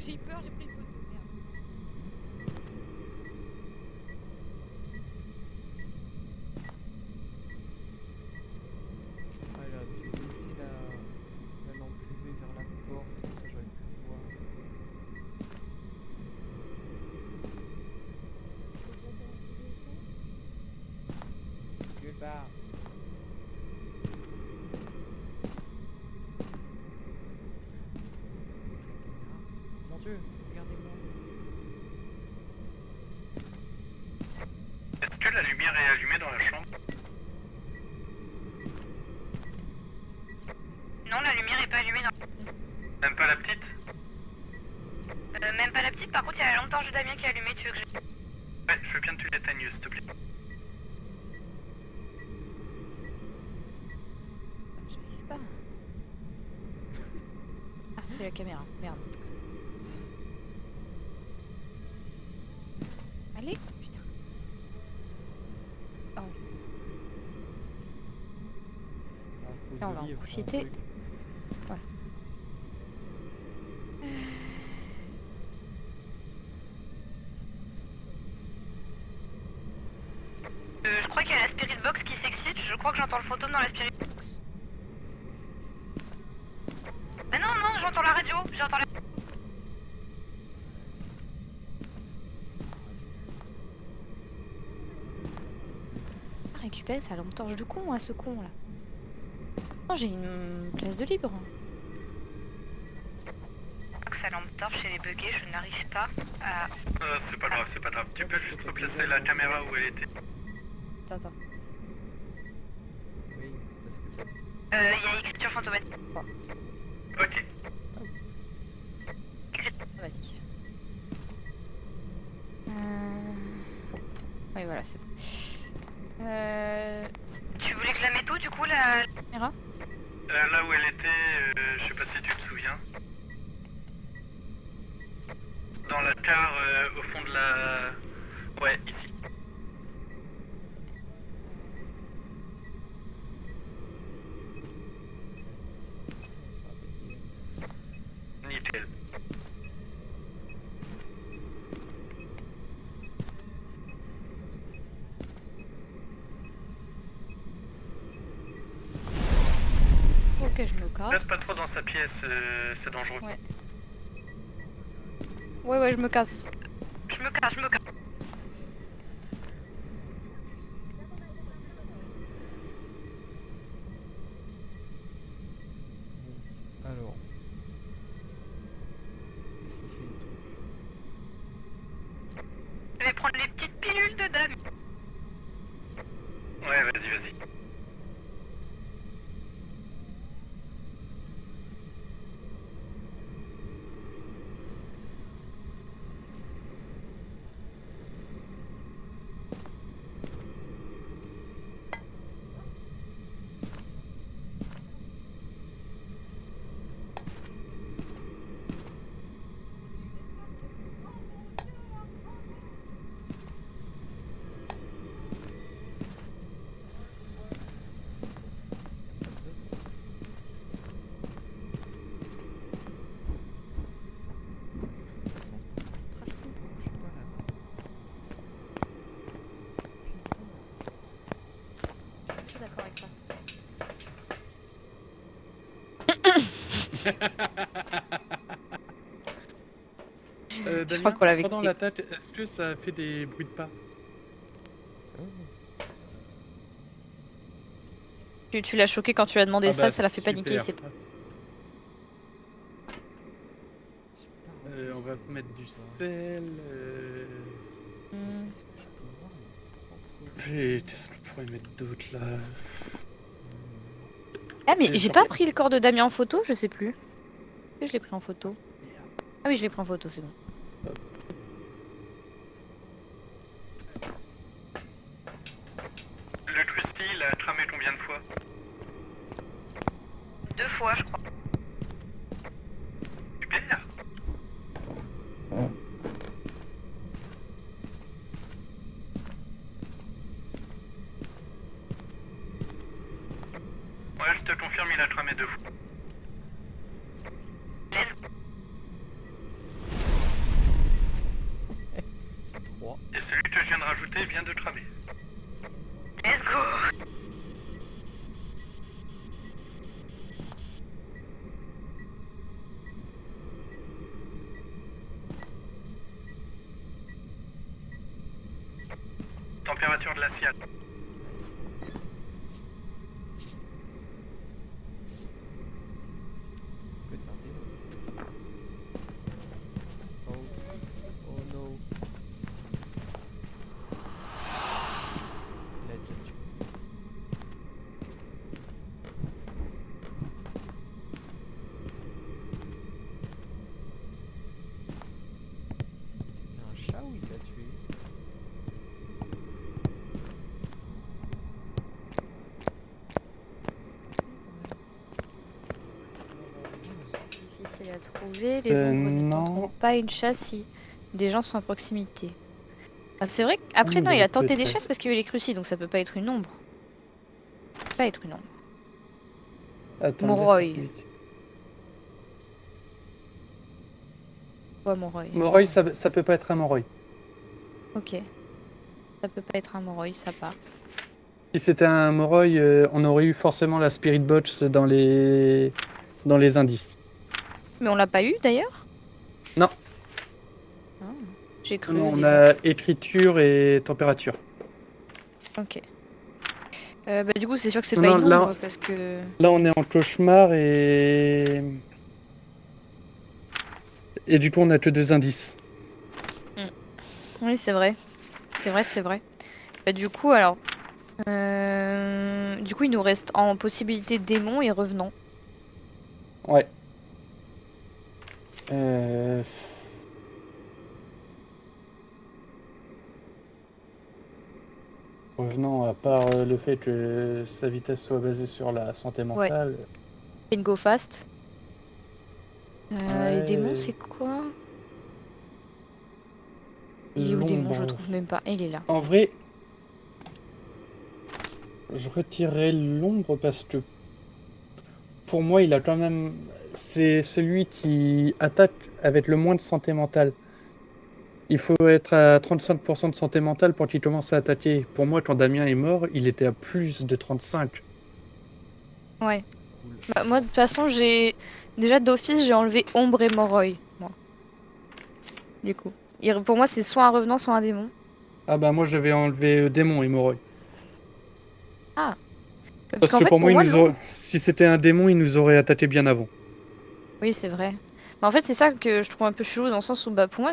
J'ai eu peur, j'ai pris une photo, merde. Voilà, je vais laisser la lampe UV vers la porte, comme ça j'aurais pu voir. Gueule. Mon Dieu, regardez-moi. Est-ce que la lumière est allumée dans la chambre? Non, la lumière est pas allumée dans... Même pas la petite? même pas la petite, par contre, il y a la lampe torche de Damien qui est allumée, tu veux que je... Ouais, je veux bien que tu l'éteignes s'il te plaît. J'arrive pas. Ah, c'est la caméra, merde. Allez, putain. Oh. Ah, Là, on va en profiter. Voilà. je crois qu'il y a la spirit box qui s'excite, je crois que j'entends le fantôme dans la spirit box. Mais non, non, j'entends la radio, j'entends la... Récupérer sa lampe torche de con, ce con là. Oh, j'ai une place de libre. Je crois que sa lampe torche elle est buggée, je n'arrive pas à... C'est pas grave, c'est pas grave. Tu peux juste replacer la caméra où elle était. Attends. Oui, c'est parce que t'as... Il y a écriture fantomatique. Ok. Automatique. Oui, voilà, c'est bon. Tu voulais que je la mette où du coup la... Caméra? Là où elle était, je sais pas si tu te souviens. Dans la carte au fond de la... Ouais, ici. Nickel. Ok, je me Reste casse. pas trop dans sa pièce, c'est dangereux. Ouais. Ouais, je me casse. Je me casse, je me casse. Alors. Qu'est-ce qu'il fait le truc? Je vais prendre les petites pilules de Dame. Ouais, vas-y, vas-y. Je crois qu'on l'avait pendant coupé. l'attaque, est-ce que ça a fait des bruits de pas? Tu l'as choqué quand tu lui as demandé Ah ça, bah, ça l'a fait paniquer. super. On va mettre du sel. Hmm. Est-ce que je peux voir mon propre... Qu'est-ce que je pourrais mettre d'autre là? Ah mais Et j'ai sur- pas pris le corps de Damien en photo, je sais plus. Est-ce que je l'ai pris en photo? Ah oui, je l'ai pris en photo, c'est bon. Le Krusty, il a tramé combien de fois? 2 fois, je crois. Super. Ouais, je te confirme, il a tramé 2 fois. Let's go. 3. Et celui que je viens de rajouter vient de tramer. Let's go. Température de l'assiette. Peut tarder. Oh. Oh no. Il a déjà tué. C'était un chat ou il l'a tué? Difficile à trouver, les ombres ne non. tenteront pas une chasse si des gens sont à proximité. Ah, c'est vrai qu'après, non, Ombre, il a tenté des peut-être. chasses parce qu'il y a eu les crucis, donc ça peut pas être une ombre. Ça peut pas être une ombre. Attends, Moroi. laisse vite. Ouais, Moroi. Moroi, ça peut pas être un Moroi. Ok. Ça peut pas être un Moroi, ça part. Si c'était un Moroi, on aurait eu forcément la Spirit Box dans les indices. Mais on l'a pas eu d'ailleurs? Non. Ah, j'ai cru. Non, au on début. a écriture et température. Ok. Bah, du coup, c'est sûr que c'est Non, pas non, une là- ombre parce que. Là, on est en cauchemar et du coup, on a que 2 indices. Oui, c'est vrai. C'est vrai, c'est vrai. Bah, du coup, alors. Du coup, il nous reste en possibilité démon et revenant. Ouais. Revenons à part le fait que sa vitesse soit basée sur la santé mentale. And go fast. Les Ouais. démons, c'est quoi? Il est où le démon? Je le L'ombre. trouve même pas. Il est là. En vrai, je retirerais l'ombre parce que pour moi, il a quand même. C'est celui qui attaque avec le moins de santé mentale. Il faut être à 35% de santé mentale pour qu'il commence à attaquer. Pour moi, quand Damien est mort, il était à plus de 35. Ouais. Cool. Bah, moi, de toute façon, j'ai. Déjà d'office, j'ai enlevé ombre et Moroi. Moi. Du coup. Pour moi, c'est soit un revenant, soit un démon. Ah bah moi, j'avais enlevé démon et Moroi. Parce qu'en que fait, pour moi, il nous l'ombre- aurait- si c'était un démon, il nous aurait attaqué bien avant. Oui, c'est vrai. Mais en fait, c'est ça que je trouve un peu chelou dans le sens où, bah, pour moi,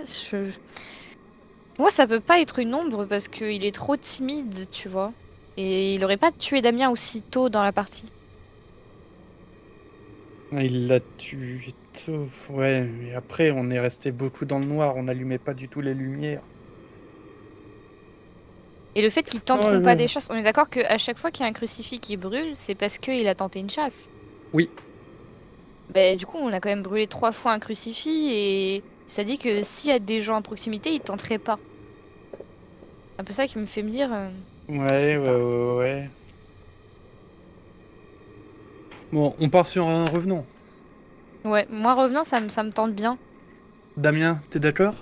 moi, ça peut pas être une ombre parce qu'il est trop timide, tu vois. Et il aurait pas tué Damien aussi tôt dans la partie. Ah, il l'a tué tôt. Ouais, mais après, on est resté beaucoup dans le noir. On n'allumait pas du tout les lumières. Et le fait qu'ils tenteront Ouais, pas ouais. des chasses, on est d'accord qu'à chaque fois qu'il y a un crucifix qui brûle, c'est parce qu'il a tenté une chasse. Oui. Bah, du coup, on a quand même brûlé 3 fois un crucifix et ça dit que s'il y a des gens à proximité, ils tenteraient pas. C'est un peu ça qui me fait me dire. Ouais. Bon, on part sur un revenant. Ouais, moi revenant, ça me tente bien. Damien, t'es d'accord?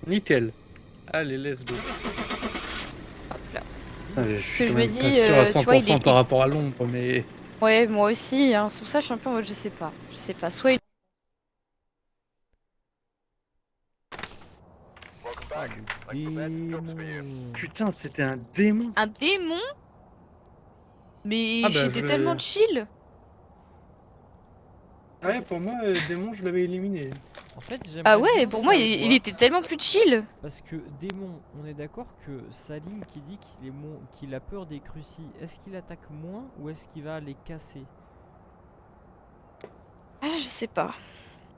Nickel. Allez, let's go. Hop là. Je suis je quand me même dis, pas sûr à tu vois, 100% il est- par rapport à l'ombre, mais Ouais, moi aussi, hein. C'est pour ça que je suis un peu en mode, je sais pas. Je sais pas. Soit Welcome Ah, back. le Like the best jobs for you. démon. Putain, c'était un démon. un démon, mais Ah bah j'étais tellement je... chill. Ouais, pour moi, démon, je l'avais éliminé. En fait, Ah j'aimerais ouais, bien pour moi, il savoir, était tellement plus chill. parce que démon, on est d'accord que Saline qui dit qu'il a peur des crucis, est-ce qu'il attaque moins ou est-ce qu'il va les casser? Ah, je sais pas.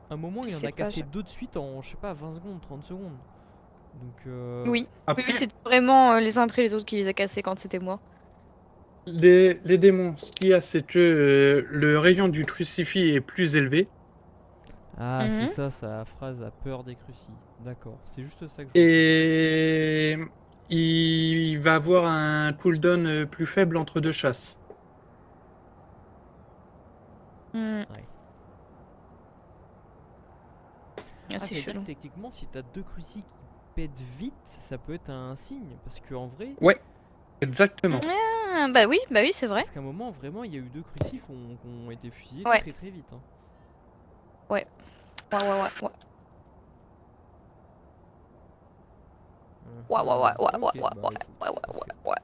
À un moment, Je il en sais a pas. cassé deux de suite en, je sais pas, 20 secondes, 30 secondes. Donc, Oui. Oui, oui, Après, c'était vraiment les uns après les autres qui les a cassés quand c'était moi. les démons, ce qu'il y a, c'est que le rayon du crucifix est plus élevé. Ah, c'est Mhm. ça, sa phrase a peur des crucis. D'accord, c'est juste ça que je voulais savoir. Et il va avoir un cooldown plus faible entre deux chasses. Mm. Ouais. Ah, Ah, c'est ça veut dire que chelou. techniquement, si t'as deux crucis qui pètent vite, ça peut être un signe. Parce qu'en vrai, Ouais, exactement. Ah, bah oui, c'est vrai. parce qu'à un moment, vraiment, il y a eu deux crucis qui ont été fusillés Ouais, très très vite. Hein. ouais, ouais, ouais, ouais, ouais. Ouais, ouais, ouais, ouais, ouais, Ok, ouais, bah ouais, écoute, ouais, ouais, parfait. ouais.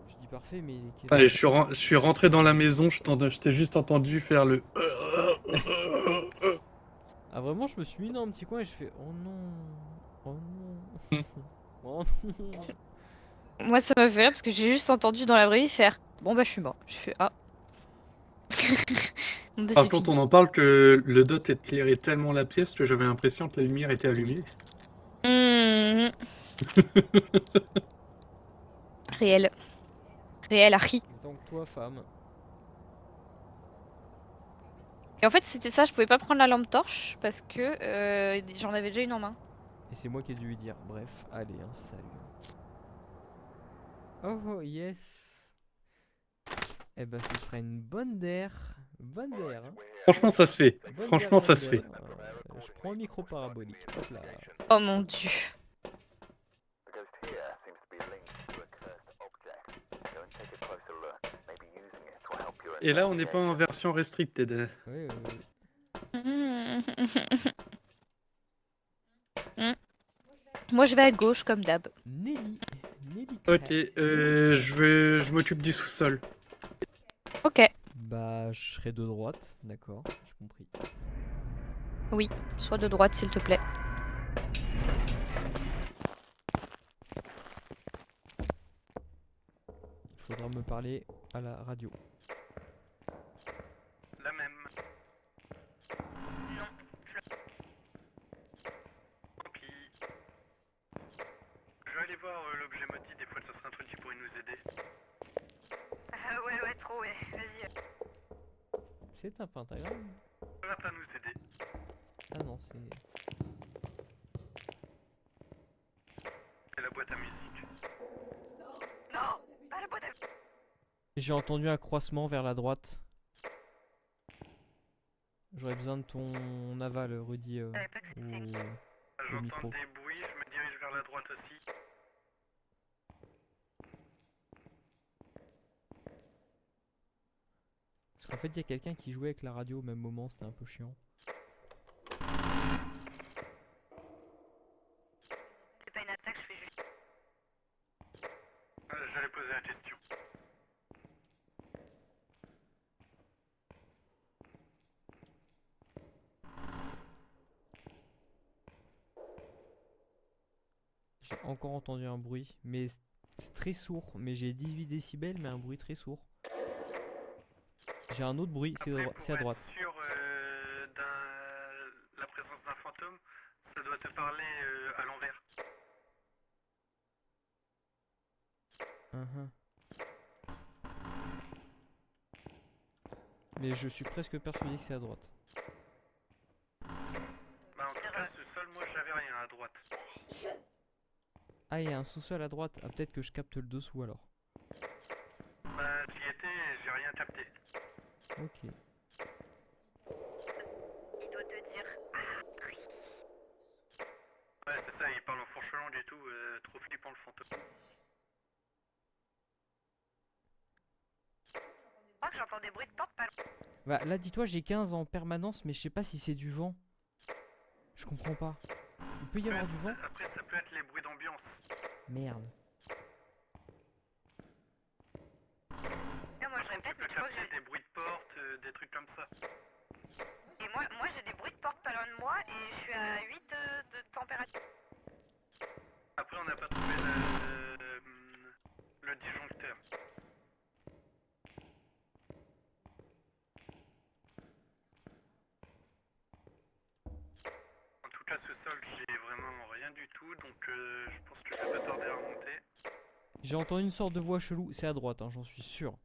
Je dis parfait, mais il est quelle Allez, heure je suis rentré dans la maison, je t'ai juste entendu faire le... Ah, vraiment, je me suis mis dans un petit coin et je fais oh non, oh non, oh non. Moi, ça m'a fait rire parce que j'ai juste entendu dans la vraie vie faire. Bon, bah, je suis mort. Je fais ah. Bon, bah, Par c'est contre, fini. on en parle que le dot éclairait tellement la pièce que j'avais l'impression que la lumière était allumée. Mhm. Réel. Réel, Harry. Donc, toi, femme. Et en fait, c'était ça, je pouvais pas prendre la lampe torche parce que j'en avais déjà une en main. Et c'est moi qui ai dû lui dire. Bref, allez, hein, salut. Oh, yes. Eh ben, ce sera une bonne d'air. Bonne d'air, hein. Franchement, ça se fait. Bonne d'air Franchement, ça se random. fait. Je prends un micro parabolique. Hop là. Oh mon dieu. The ghost here seems to be linked to a cursed object. Go and take a closer look. Maybe using it will help your Et là, on n'est pas en investigation. version restricted. Oui, oui, oui. Moi, je vais à gauche comme d'hab. Nelly. Nelly Ok, Craig. je m'occupe du sous-sol. Ok. Bah, je serai de droite. D'accord, j'ai compris. Oui, sois de droite, s'il te plaît. Il faudra me parler à la radio. La même. Non. Tant pis. Je vais aller voir l'objet maudit, des fois ça sera un truc qui pourrait nous aider. Ouais, trop, ouais. Vas-y. C'est un pentagramme? Ça va pas nous aider. Ah non, c'est... C'est la boîte à musique. Non, pas la boîte à... J'ai entendu un croissement vers la droite. J'aurais besoin de ton aval, Rudy, savais pas que c'était au J'entends micro. des bruits, je me dirige vers la droite aussi. Parce qu'en fait, il y a quelqu'un qui jouait avec la radio au même moment, c'était un peu chiant. C'est pas une attaque, je fais juste... J'allais poser la question. J'ai encore entendu un bruit, mais c'est très sourd. Mais j'ai 18 décibels, mais un bruit très sourd. J'ai un autre bruit, c'est Après, à droite. pour être sûr la présence d'un fantôme, ça doit te parler à l'envers. Mhm. Mais je suis presque persuadé que c'est à droite. Bah en tout cas, ce sol, moi j'avais rien à droite. Ah, il y a un sous-sol à droite. Ah, peut-être que je capte le dessous alors. Bah j'y étais, j'ai rien capté. Ok. Il doit te dire... Ouais, c'est ça, il parle en fourche langue et tout, trop flippant le fantôme. que j'entends des bruits de porte pas loin. Bah là, dis-toi, j'ai 15 en permanence, mais je sais pas si c'est du vent. Je comprends pas. Il peut y avoir du vent? Après, ça peut être les bruits d'ambiance. Merde. Et moi je répète, Tu mais peux tu vois que capter des bruits de porte, des trucs comme ça. Et moi j'ai des bruits de porte pas loin de moi et je suis à 8 de température. Après, on n'a pas trouvé le disjoncteur. En tout cas, ce sol, j'ai vraiment rien du tout, donc je pense que je vais pas tarder à remonter. J'ai entendu une sorte de voix chelou. C'est à droite, hein, j'en suis sûr.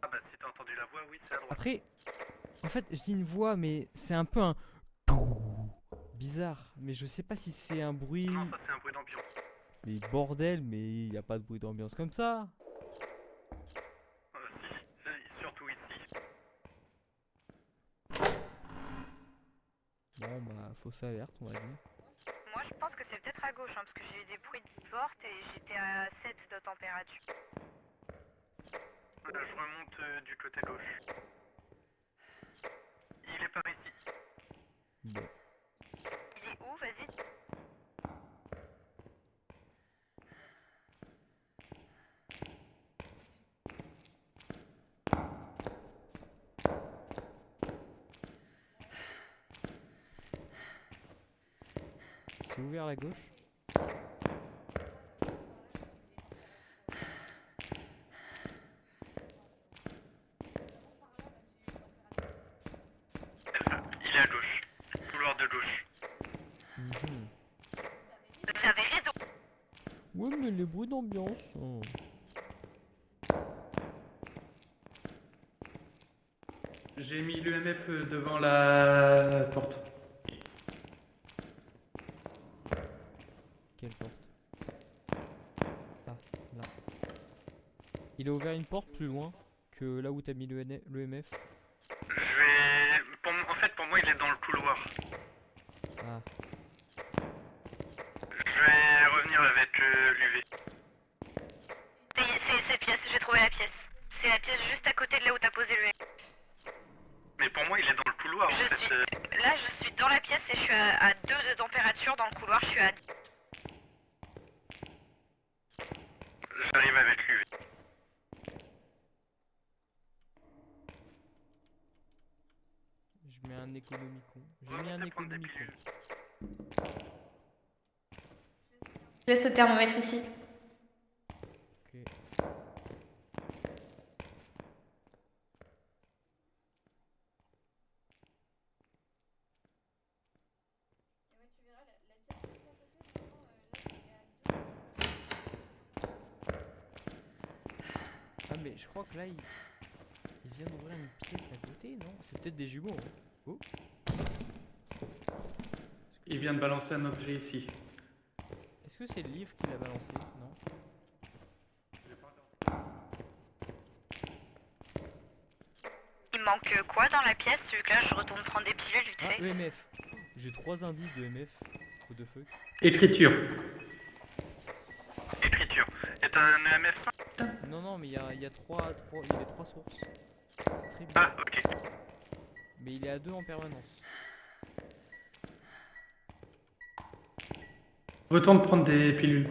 Ah bah si t'as entendu la voix, oui, c'est à droite. Après, en fait, je dis une voix, mais c'est un peu un bizarre. Mais je sais pas si c'est un bruit. Non, ça c'est un bruit d'ambiance. Mais bordel, mais il n'y a pas de bruit d'ambiance comme ça. Si, surtout ici. Bon, bah, fausse alerte, on va dire. Moi je pense que c'est peut-être à gauche hein, parce que j'ai eu des bruits de porte et j'étais à 7 de température. Je remonte du côté gauche. Il est par ici. Bon. Il est où? Vas-y. C'est ouvert à la gauche. Il est à gauche. Couloir de gauche. Mhm. Vous avez raison. Ouais, mais les bruits d'ambiance. Oh. J'ai mis l'EMF devant la porte. Quelle porte? Ah, là. Il a ouvert une porte plus loin que là où t'as mis l'EMF. Je vais... En fait, pour moi, il est dans le couloir. Ah, Je vais revenir avec l'UV. C'est cette pièce, j'ai trouvé la pièce. C'est la pièce juste à côté de là où t'as posé le. Mais pour moi, il est dans le couloir, en Je fait. suis là, je suis dans la pièce et je suis à 2 de température. Dans le couloir, je suis à 10. J'arrive avec l'UV. je mets un économicon. J'ai mis un Remontez prendre des économicon. pilules. Je laisse le thermomètre ici. Ok. Et ouais, tu verras, la pièce juste à côté, vraiment, là, il est à 2. Ah, mais je crois que là, il vient d'ouvrir une pièce à côté, non? C'est peut-être des jumeaux. Hein. Oh. Il vient de balancer un objet ici. Est-ce que c'est le livre qu'il a balancé? Non. Il manque quoi dans la pièce? Vu que là, je retourne prendre des pilules vite Ah, fait. EMF. J'ai 3 indices de EMF. What the fuck? Écriture. Écriture. Et t'as un EMF 5? Non, non, mais il y a les 3 sources. C'est très bien. Ah, ok. Mais il est à 2 en permanence. Retourne prendre des pilules.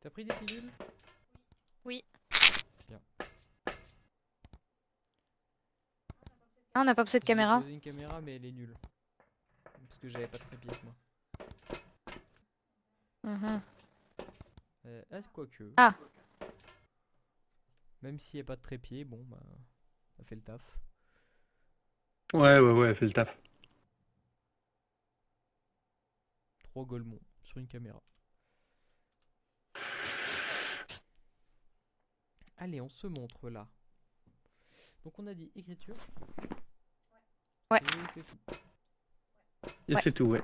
T'as pris des pilules? Oui. Bien. Ah, on n'a pas posé de J'ai caméra. posé une caméra, mais elle est nulle. Parce que j'avais pas de trépied avec moi. Mhm. Ah, quoique. Ah. Même s'il n'y a pas de trépied, bon, bah, ça fait le taf. Ouais, elle fait le taf. 3 golemons sur une caméra. Allez, on se montre là. Donc on a dit écriture. Ouais. Et c'est tout. Et Ouais. c'est tout, ouais.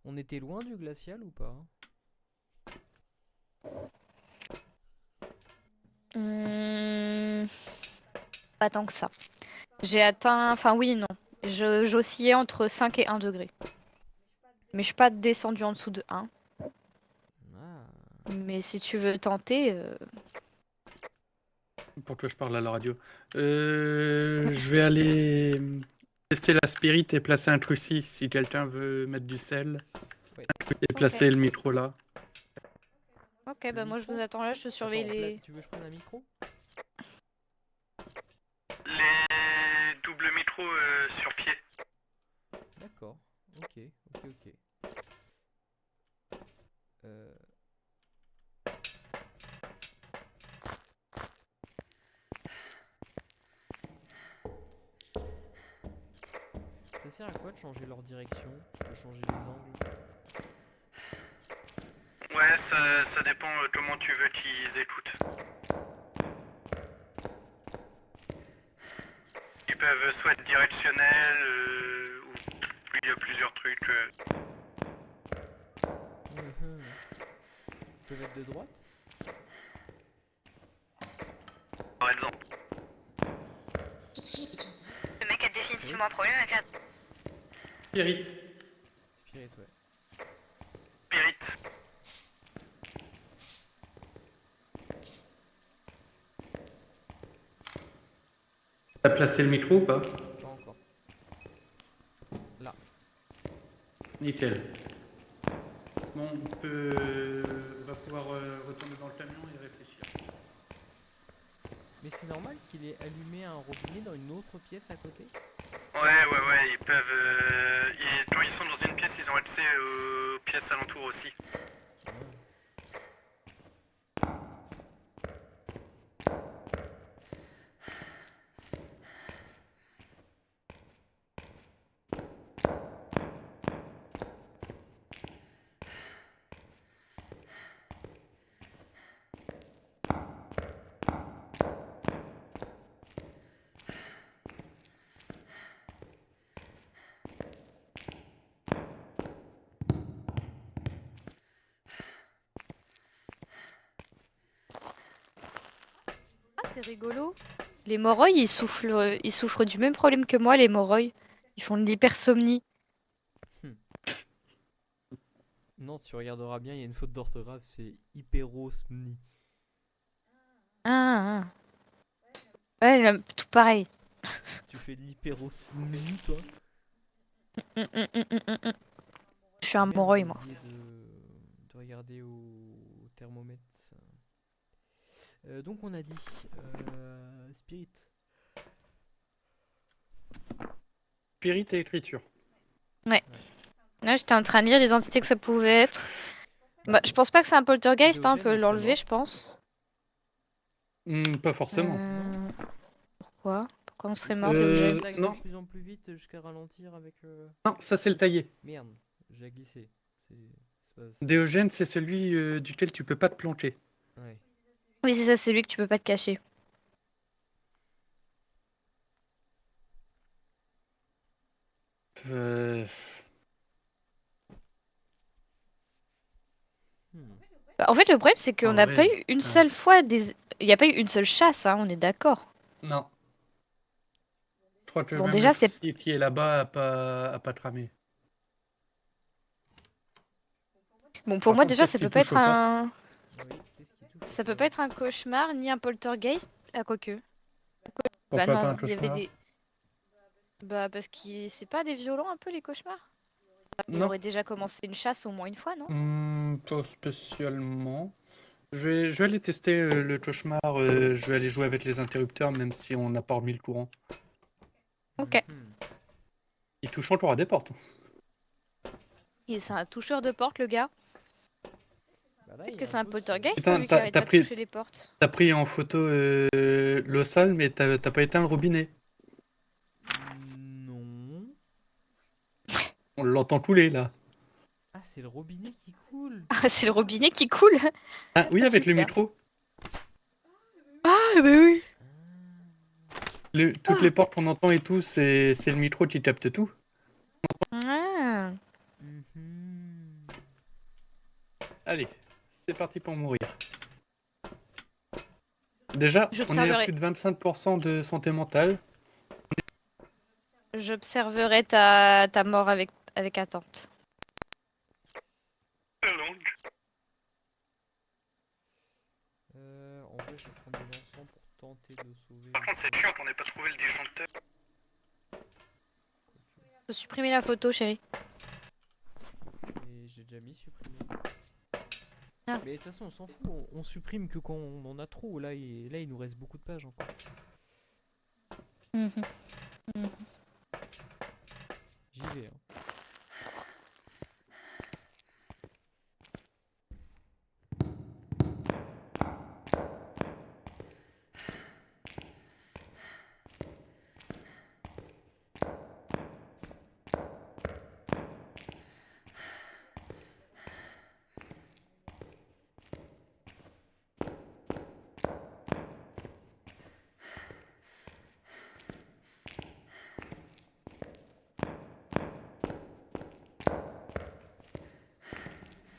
On était loin du glacial ou pas? Pas tant que ça. J'ai atteint... Enfin oui et non. J'oscillais entre 5 et 1 degré. Mais je suis pas descendue en dessous de 1. Ah. Mais si tu veux tenter... Pour que je parle à la radio. Je vais aller tester la spirit et placer un truci si quelqu'un veut mettre du sel. Ouais. Et placer le micro là. Ok, Le bah moi je micro vous attends là, je te surveille Attends, les... tu veux que je prenne un micro? Les doubles micros sur pied. D'accord. Ok. Euh, Ça sert à quoi de changer leur direction? Je peux changer les angles. Ouais, ça dépend comment tu veux qu'ils écoutent. Ils peuvent soit être directionnels, ou il y a plusieurs trucs. Ils peuvent être de droite? Par exemple. Le mec a définitivement un problème avec la... Spirit. Spirit, ouais. Spirit. T'as placé le micro ou pas? Pas encore. Là. Nickel. Bon, on va pouvoir retourner dans le camion et réfléchir. Mais c'est normal qu'il ait allumé un robinet dans une autre pièce à côté? Ouais, ils peuvent... quand ils sont dans une pièce, ils ont accès aux pièces alentours aussi. Ah, c'est rigolo. Les Moroi, ils souffrent du même problème que moi, les Moroi. Ils font de l'hypersomnie. Non, tu regarderas bien, il y a une faute d'orthographe, c'est hyperosmnie. Ah. Ouais, tout pareil. Tu fais de l'hyperosmnie, toi? Je suis un Merde, Moroi, j'ai moi. oublié de regarder au thermomètre. Donc on a dit Spirit. Spirit et écriture. Là, j'étais en train de lire les entités que ça pouvait être. Bah, je pense pas que c'est un poltergeist, hein, on peut Déogène, l'enlever, serait je pense. Pas forcément. Pourquoi? Pourquoi on serait mort Euh, de Il Eugène attaque non. de plus en plus vite jusqu'à ralentir avec. Non, ça c'est le taillé. Merde, j'ai glissé. C'est Déogène, c'est celui duquel tu peux pas te plancher. Ouais. Oui, c'est ça, c'est lui que tu peux pas te cacher. Euh, Bah, en fait, le problème, c'est qu'on Ah n'a ouais, pas eu une putain, seule fois des... Il n'y a pas eu une seule chasse, hein, on est d'accord. Non. Je crois que Bon, même déjà, le c'est... truci qui est là-bas a pas tramé. Bon, pour Par moi, contre, déjà, qu'est-ce ça qui peut pas touche être au corps? un... Oui, qu'est-ce qui touche Ça au peut corps pas être un cauchemar, ni un poltergeist. Ah, quoique. Bah Pourquoi pas un non, il y avait cauchemar? des... Bah, parce que c'est pas des violents, un peu, les cauchemars? Il Non, aurait déjà commencé une chasse au moins une fois, non? pas spécialement. Je vais aller tester le cauchemar. Je vais aller jouer avec les interrupteurs, même si on n'a pas remis le courant. Ok. Il touche encore à des portes. Et c'est un toucheur de porte, le gars. Bah là, Peut-être il y que a c'est un peu de son. poltergeist, Putain, hein, vu qu'il arrête pas de pris, toucher les portes. t'as pris en photo l'eau sale, mais t'as pas éteint le robinet. Non. On l'entend couler là. c'est le robinet qui coule. Ah, c'est le robinet qui coule. Ah oui, Ah, avec le super. micro. Ah, bah oui. Toutes les portes qu'on entend et tout, c'est le micro qui capte tout. Ah. Mhm. Allez, c'est parti pour mourir. Déjà, on est à J'observerai. plus de 25% de santé mentale. J'observerai ta mort avec attente. Longue. En vrai, je vais prendre de l'encens pour tenter de le sauver. Par contre, c'est chiant qu'on n'ait pas trouvé le disjoncteur. Faut supprimer la photo, chérie. Et j'ai déjà mis supprimer. Ah. Mais de toute façon, on s'en fout. On supprime que quand on en a trop. Là, il nous reste beaucoup de pages encore. Mhm. J'y vais. Hein.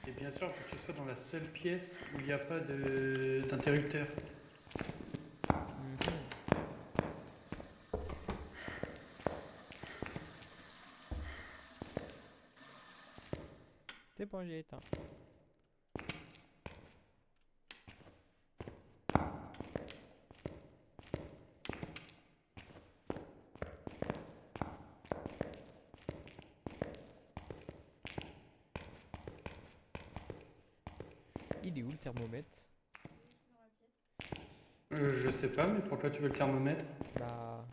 Et bien sûr, il faut que tu sois dans la seule pièce où il n'y a pas d'interrupteur. Mhm. C'est bon, j'ai éteint. Il est où le thermomètre? Je sais pas, mais pourquoi tu veux le thermomètre? Bah,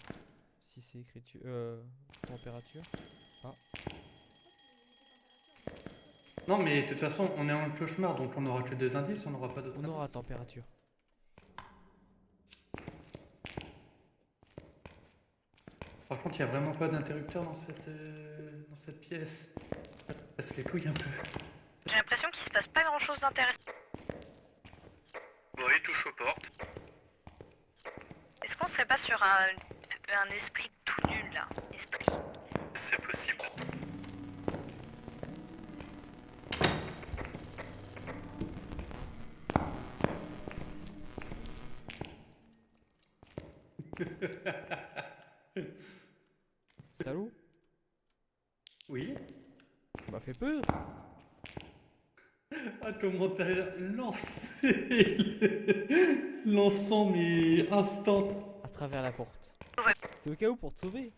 si c'est écriture, température. Non, mais de toute façon, on est en cauchemar, donc on n'aura que 2 indices, on n'aura pas d'autres On aura indices. température. Par contre, il n'y a vraiment pas d'interrupteur dans cette pièce. Ça casse les couilles un peu. J'ai l'impression qu'il se passe pas grand chose d'intéressant. Bon, il touche aux portes. Est-ce qu'on serait pas sur un esprit tout nul là? Esprit. C'est possible. Salaud, Oui? ça m'a fait peur. Ah, comment t'as lancé l'encens, mais instant. À travers la porte. Ouais. C'était au cas où pour te sauver.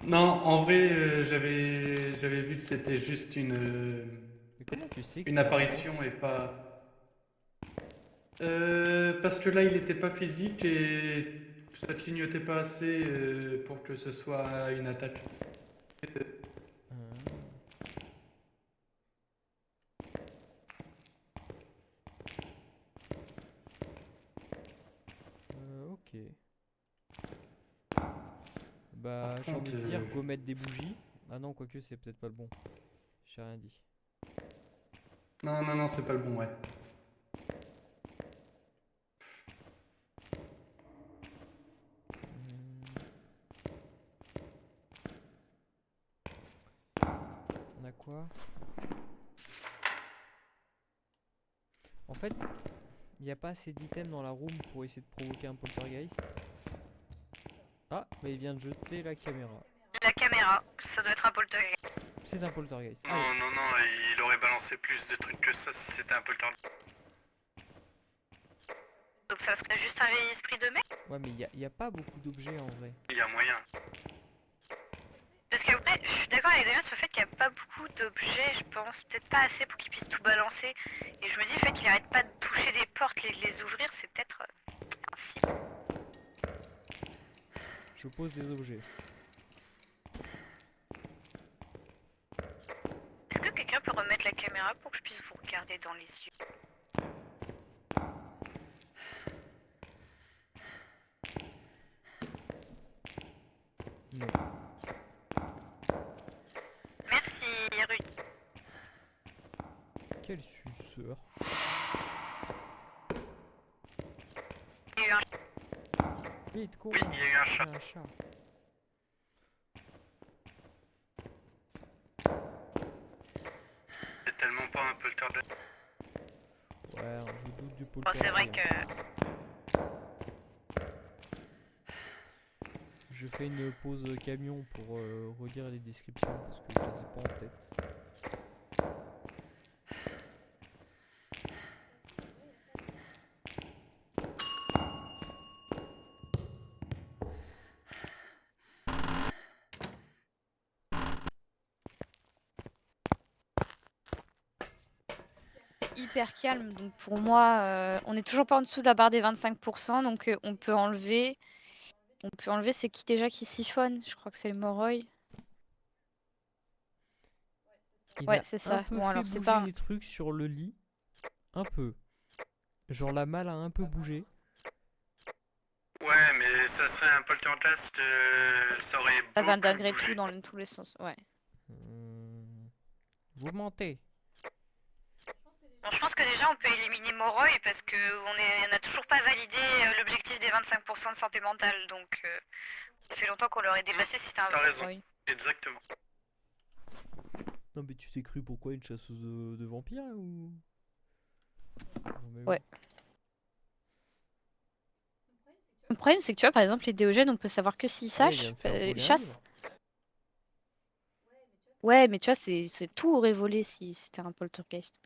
Non, en vrai, j'avais vu que c'était juste Mais comment tu sais que une c'est apparition et pas... parce que là, il n'était pas physique et ça clignotait pas assez pour que ce soit une attaque. Ah. Ok. Bah, Par j'ai envie de contre, dire go mettre des bougies. Ah non, quoique c'est peut-être pas le bon. J'ai rien dit. Non, non, non, c'est pas le bon, ouais. On a quoi? En fait, il n'y a pas assez d'items dans la room pour essayer de provoquer un poltergeist. Ah, mais il vient de jeter la caméra. La caméra, ça doit être un poltergeist. C'est un poltergeist. Non, Allez. non, non, il aurait balancé plus de trucs que ça si c'était un poltergeist. Donc ça serait juste un vieil esprit de mec. Ouais, mais il y a pas beaucoup d'objets en vrai. Il y a moyen. Parce qu'après, je suis d'accord avec Damien sur le fait qu'il n'y a pas beaucoup d'objets, je pense. Peut-être pas assez pour qu'il puisse tout balancer. Et je me dis, le fait qu'il arrête pas de toucher des portes et de les ouvrir, c'est peut-être un signe. Je pose des objets. Est-ce que quelqu'un peut remettre la caméra pour que je puisse vous regarder dans les yeux? Non. Merci, Quel suceur. Il y a eu un Vite, cours. Oui, il y a eu un chat. Un chat. C'est tellement pas un poltergeist. Ouais, je doute du Bon, poltergeist. c'est vrai que Je fais une pause camion pour relire les descriptions parce que je les ai pas en tête. C'est hyper calme, donc pour moi, on est toujours pas en dessous de la barre des 25%, donc on peut enlever. C'est qui déjà qui siphonne? Je crois que c'est le Moroi. Il Ouais, a c'est un ça. peu Bon, fait alors c'est bouger pas. les trucs sur le lit. Un peu. Genre la malle a un peu bougé. Ouais, mais ça serait un poltergeist, ça aurait Ça va beaucoup malgré bougé. tout dans tous les sens. Ouais. Vous mentez. bon, je pense que déjà on peut éliminer Moroi parce que on n'a toujours pas validé l'objectif des 25% de santé mentale, donc ça fait longtemps qu'on l'aurait dépassé si c'était un T'as raison, Oui. exactement. Non mais tu t'es cru pourquoi une chasseuse de vampires là, ou... Non, mais Ouais. Le problème, c'est que tu vois, par exemple, les Déogènes, on peut savoir que s'ils ouais, il vient sachent, de faire voler un chassent. livre. Ouais, mais tu vois, tout aurait volé si c'était un poltergeist.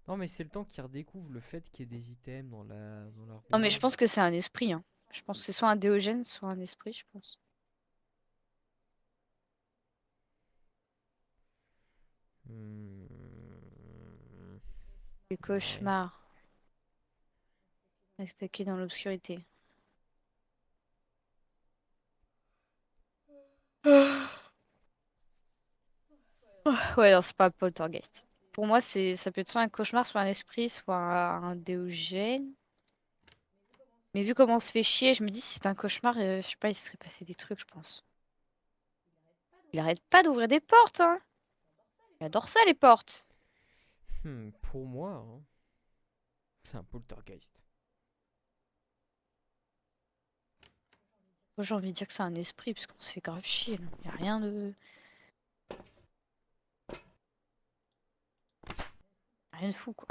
Non mais c'est le temps qu'il redécouvre le fait qu'il y ait des items dans la Non, mais je ronde. pense que c'est un esprit. Hein. Je pense que c'est soit un Déogène, soit un esprit, je pense. Hmm. Les cauchemars. Attaquer dans l'obscurité. Ouais, non, c'est pas un poltergeist. Pour moi, ça peut être soit un cauchemar, soit un esprit, soit un Déogène. Mais vu comment on se fait chier, je me dis si c'est un cauchemar, je sais pas, il serait passé des trucs, je pense. Il arrête pas d'ouvrir des portes, hein. Il adore ça, les portes. Pour moi, hein, c'est un poltergeist. Moi, j'ai envie de dire que c'est un esprit, parce qu'on se fait grave chier, là. Y a rien de... Rien de fou, quoi.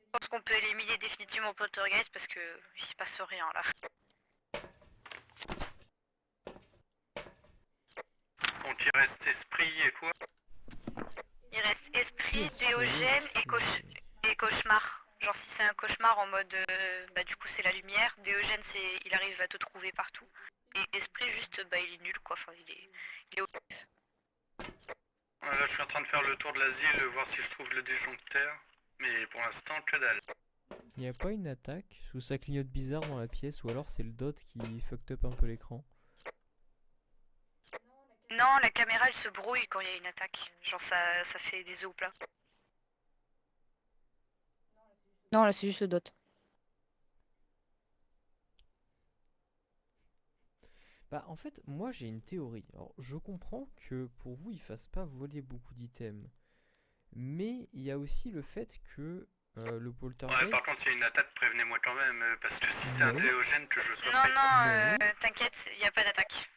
Je pense qu'on peut éliminer définitivement poltergeist parce que il se passe rien là. Donc il reste esprit et quoi? Il reste esprit, Qu'est-ce que Déogène c'est et cauchemar. Genre si c'est un cauchemar en mode bah du coup c'est la lumière, Déogène c'est il arrive à te trouver partout. Et esprit juste bah il est nul quoi, enfin il est Là je suis en train de faire le tour de l'asile, voir si je trouve le disjoncteur. Mais pour l'instant que dalle. Il n'y a pas une attaque où ça clignote bizarre dans la pièce ou alors c'est le dot qui fucked up un peu l'écran. Non, la caméra elle se brouille quand il y a une attaque. Genre ça fait des œufs au plat. Non, là, c'est juste le dot. Bah en fait, moi j'ai une théorie. Alors je comprends que pour vous il fasse pas voler beaucoup d'items. Mais il y a aussi le fait que le Ouais, poltergeist... par contre s'il y a une attaque, prévenez-moi quand même, parce que si c'est un Non. Déogène que je sois Non, prêt. non, t'inquiète, il n'y a pas d'attaque.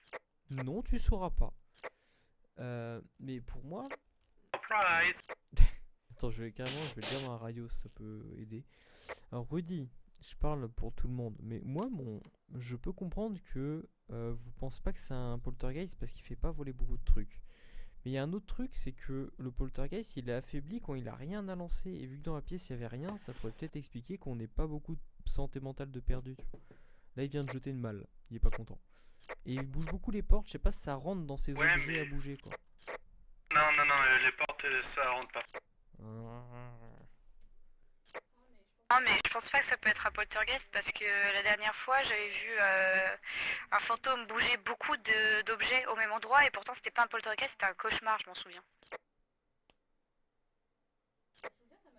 Non, tu sauras pas. Mais pour moi... Surprise. Attends, je vais le dire dans la radio, ça peut aider. Alors Rudy, je parle pour tout le monde, mais moi, je peux comprendre que vous pensez pas que c'est un poltergeist parce qu'il fait pas voler beaucoup de trucs. Mais il y a un autre truc, c'est que le poltergeist, il est affaibli quand il a rien à lancer. Et vu que dans la pièce, il y avait rien, ça pourrait peut-être expliquer qu'on n'ait pas beaucoup de santé mentale de perdu. Tu vois. Là, il vient de jeter une malle, il est pas content. Et il bouge beaucoup les portes, je sais pas si ça rentre dans ses Ouais, objets mais- à bouger, quoi. Non, les portes ça rentre pas. Non, mais je pense pas que ça peut être un poltergeist parce que la dernière fois j'avais vu un fantôme bouger beaucoup d'objets au même endroit et pourtant c'était pas un poltergeist, c'était un cauchemar, je m'en souviens.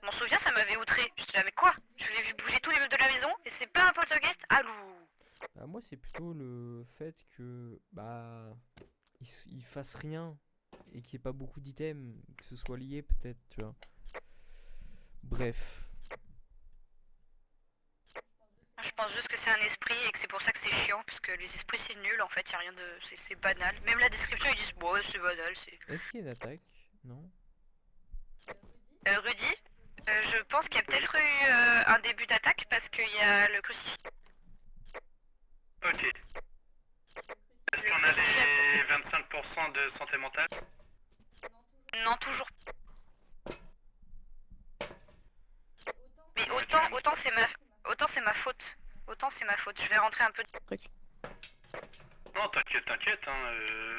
Je m'en souviens, ça m'avait outré. J'étais là, mais quoi? Je l'ai vu bouger tous les meubles de la maison et c'est pas un poltergeist? Allô? Bah, moi, c'est plutôt le fait que, bah, il fasse rien et qu'il n'y ait pas beaucoup d'items, que ce soit lié peut-être, tu vois. Bref. Je pense juste que c'est un esprit et que c'est pour ça que c'est chiant, parce que les esprits c'est nul en fait, y a rien de. C'est banal. Même la description ils disent bon ouais, c'est banal, c'est. Est-ce qu'il y a une attaque? Non? Rudy, je pense qu'il y a peut-être eu un début d'attaque parce qu'il y a le crucifix. Ok. Est-ce qu'on a les 25% de santé mentale? Non, toujours. Mais Ouais, autant c'est ma faute. Autant c'est ma faute. Je vais rentrer un peu. Non, t'inquiète, hein.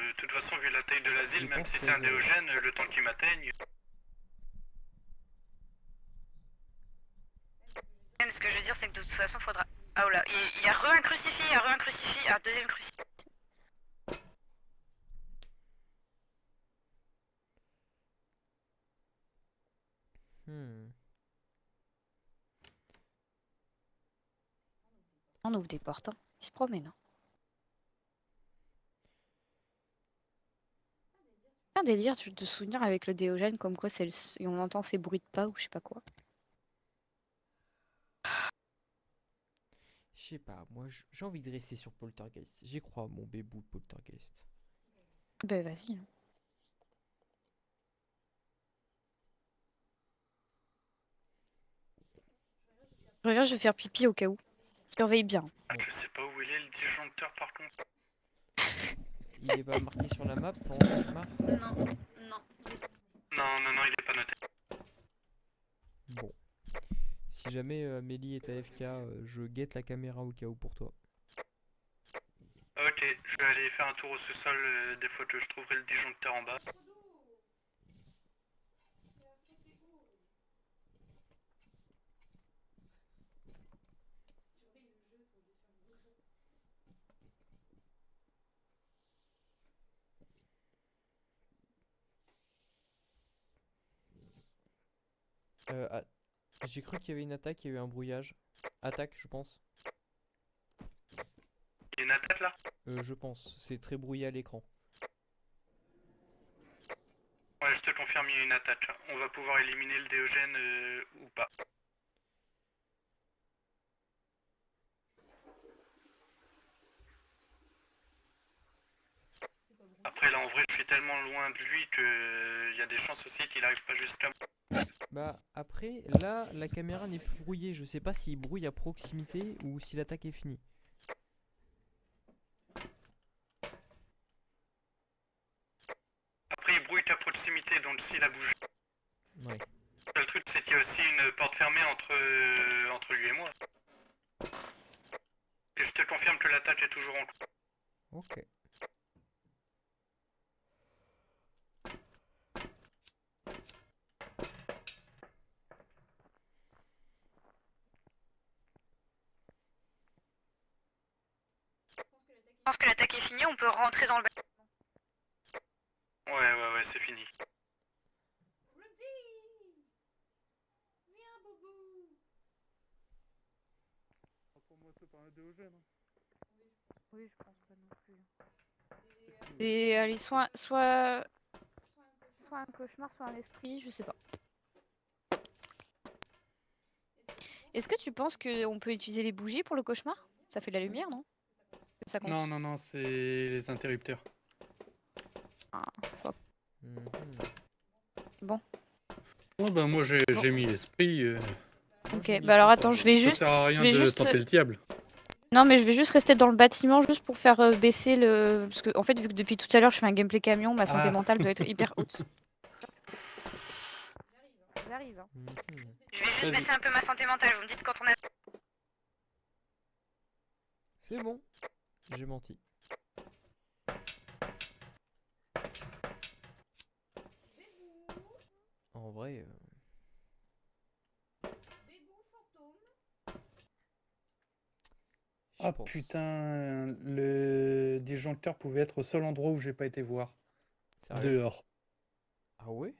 De toute façon, vu la taille de Je l'asile, même pense si que c'est un c'est zéro. déogène, le temps qu'il m'atteigne. Même ce que je veux dire, c'est que de toute façon, faudra. Ah oh là, il y a un crucifix, un crucifix, un deuxième crucifix. Hmm. On ouvre des portes, hein. Il se promène. Hein. Un délire de souvenir avec le déogène, comme quoi et on entend ces bruits de pas ou je sais pas quoi. Je sais pas, moi j'ai envie de rester sur Poltergeist. J'y crois, mon bébou Poltergeist. Ben vas-y. Hein. Je reviens, je vais faire pipi au cas où. Surveille bien. Ah, je sais pas où il est le disjoncteur par contre. Il est pas marqué sur la map en cauchemar? Non. Non, il est pas noté. Bon. Si jamais Amélie est AFK, je guette la caméra au cas où pour toi. Ok, je vais aller faire un tour au sous-sol, des fois que je trouverai le disjoncteur en bas. Ah, j'ai cru qu'il y avait une attaque, il y a eu un brouillage. Attaque, je pense. Il y a une attaque là? Je pense. C'est très brouillé à l'écran. Ouais, je te confirme, il y a une attaque. On va pouvoir éliminer le déogène ou pas. Après là en vrai je suis tellement loin de lui que il y a des chances aussi qu'il arrive pas jusqu'à moi. Bah après, là, la caméra n'est plus brouillée. Je sais pas s'il brouille à proximité ou si l'attaque est finie. Après il brouille qu'à proximité donc s'il a bougé. Ouais. Le truc c'est qu'il y a aussi une porte fermée entre lui et moi. Et je te confirme que l'attaque est toujours en cours. Ok. Je pense que l'attaque est finie, on peut rentrer dans le bâtiment. Ouais, c'est fini. Rudy! Viens, boubou! Pour moi, c'est pas un déogène. Oui, je pense pas non plus. C'est allez, soit un cauchemar, soit un esprit, je sais pas. Est-ce que tu penses qu'on peut utiliser les bougies pour le cauchemar? Ça fait de la lumière, non? Ça compte. Non, c'est les interrupteurs. Ah, fuck. Mhm. Oh bah moi j'ai mis l'esprit. Moi, Ok, j'ai mis bah alors attends, je vais Ça juste. sert à rien je vais de juste- tenter le diable. Non, mais je vais juste rester dans le bâtiment juste pour faire baisser le. Parce que, en fait, vu que depuis tout à l'heure je fais un gameplay camion, ma santé Ah. mentale doit être hyper haute. J'arrive. Hein. Mhm. Je vais juste Vas-y. baisser un peu ma santé mentale, vous me dites quand on a. C'est bon. J'ai menti. En vrai. Bébou fantôme! Je Ah pense. putain, le disjoncteur pouvait être au seul endroit où j'ai pas été voir. Sérieux? Dehors. Ah ouais?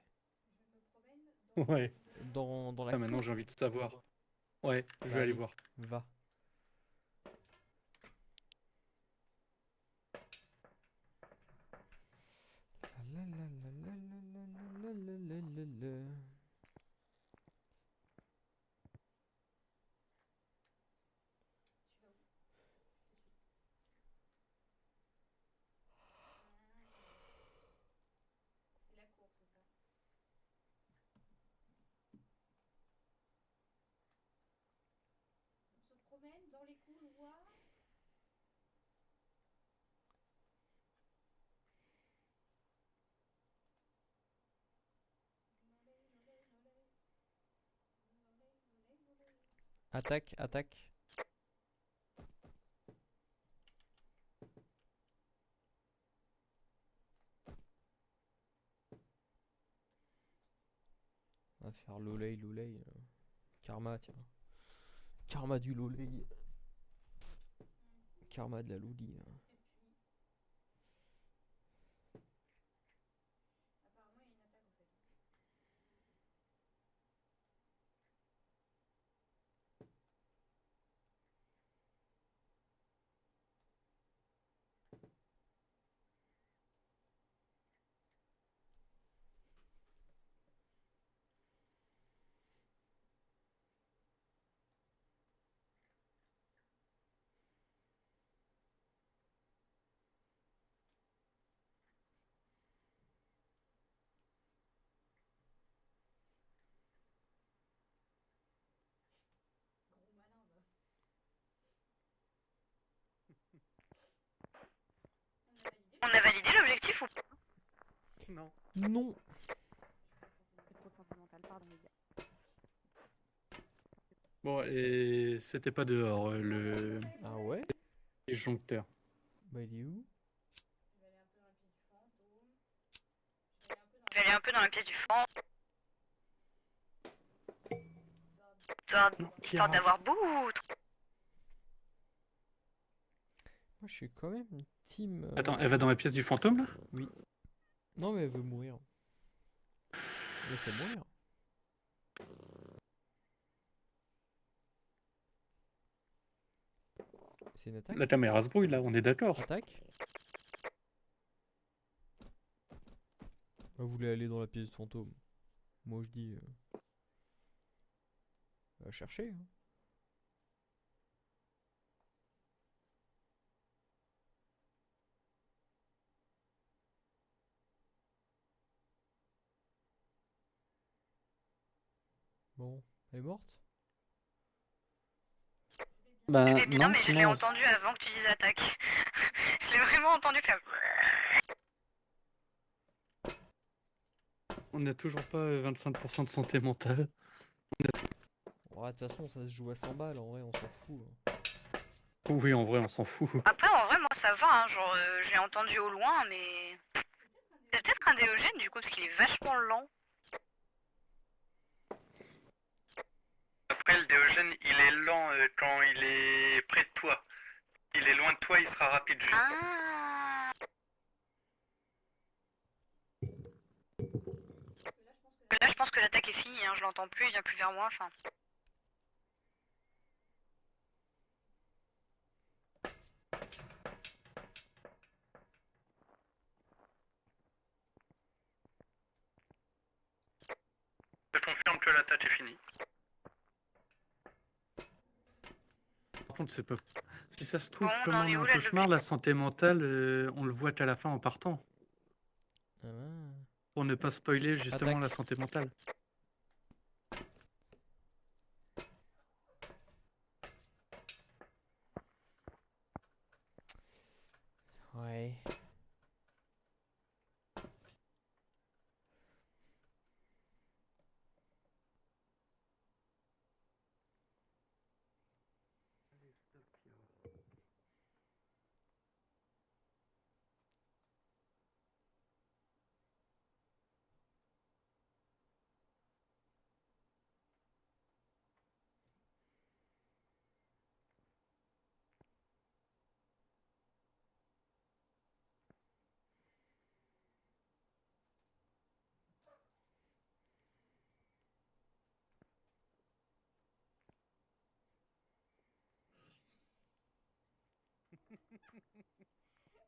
Ouais. Dans la Ah, maintenant cour? j'ai envie de savoir. Ouais, je Bah, vais aller allez. voir. Va. Attaque, attaque. On va faire lolei, lolei. Karma, tiens. Karma du lolei. Karma de la loli. On a validé l'objectif ou pas? Non. Non. Bon, et c'était pas dehors, le Ah ouais? disjoncteur. Bah il est où? Je vais aller un peu dans la pièce du fond. Histoire d'avoir beaucoup. Moi je suis quand même une team. Attends, elle va dans la pièce du fantôme, là? Oui. Non mais elle veut mourir. Laisse-la mourir. C'est une attaque? La caméra se brouille, là, on est d'accord. Attaque. Vous voulez aller dans la pièce du fantôme? Moi je dis... va chercher. Hein. Bon, elle est morte? Bah, Eh bien, non, mais je l'ai sinon... entendu avant que tu dises attaque. Je l'ai vraiment entendu faire. On n'a toujours pas 25% de santé mentale. Ouais, de toute façon, ça se joue à 100 balles, en vrai, on s'en fout. Hein. Oui, en vrai, on s'en fout. Après, en vrai, moi ça va, hein. Genre, je l'ai entendu au loin, mais. C'est peut-être un déogène du coup, parce qu'il est vachement lent. Après, le déogène, il est lent quand il est près de toi. Il est loin de toi, il sera rapide juste. Ah. Là, je pense que l'attaque est finie, hein. Je l'entends plus, il vient plus vers moi, enfin. Je confirme que l'attaque est finie. Par contre, c'est pas... Si ça se trouve, Bon, comme on en on est est où, en là, de cauchemar, la santé mentale, on le voit qu'à la fin en partant. Ah. Pour ne pas spoiler justement Attaque. la santé mentale. Ouais.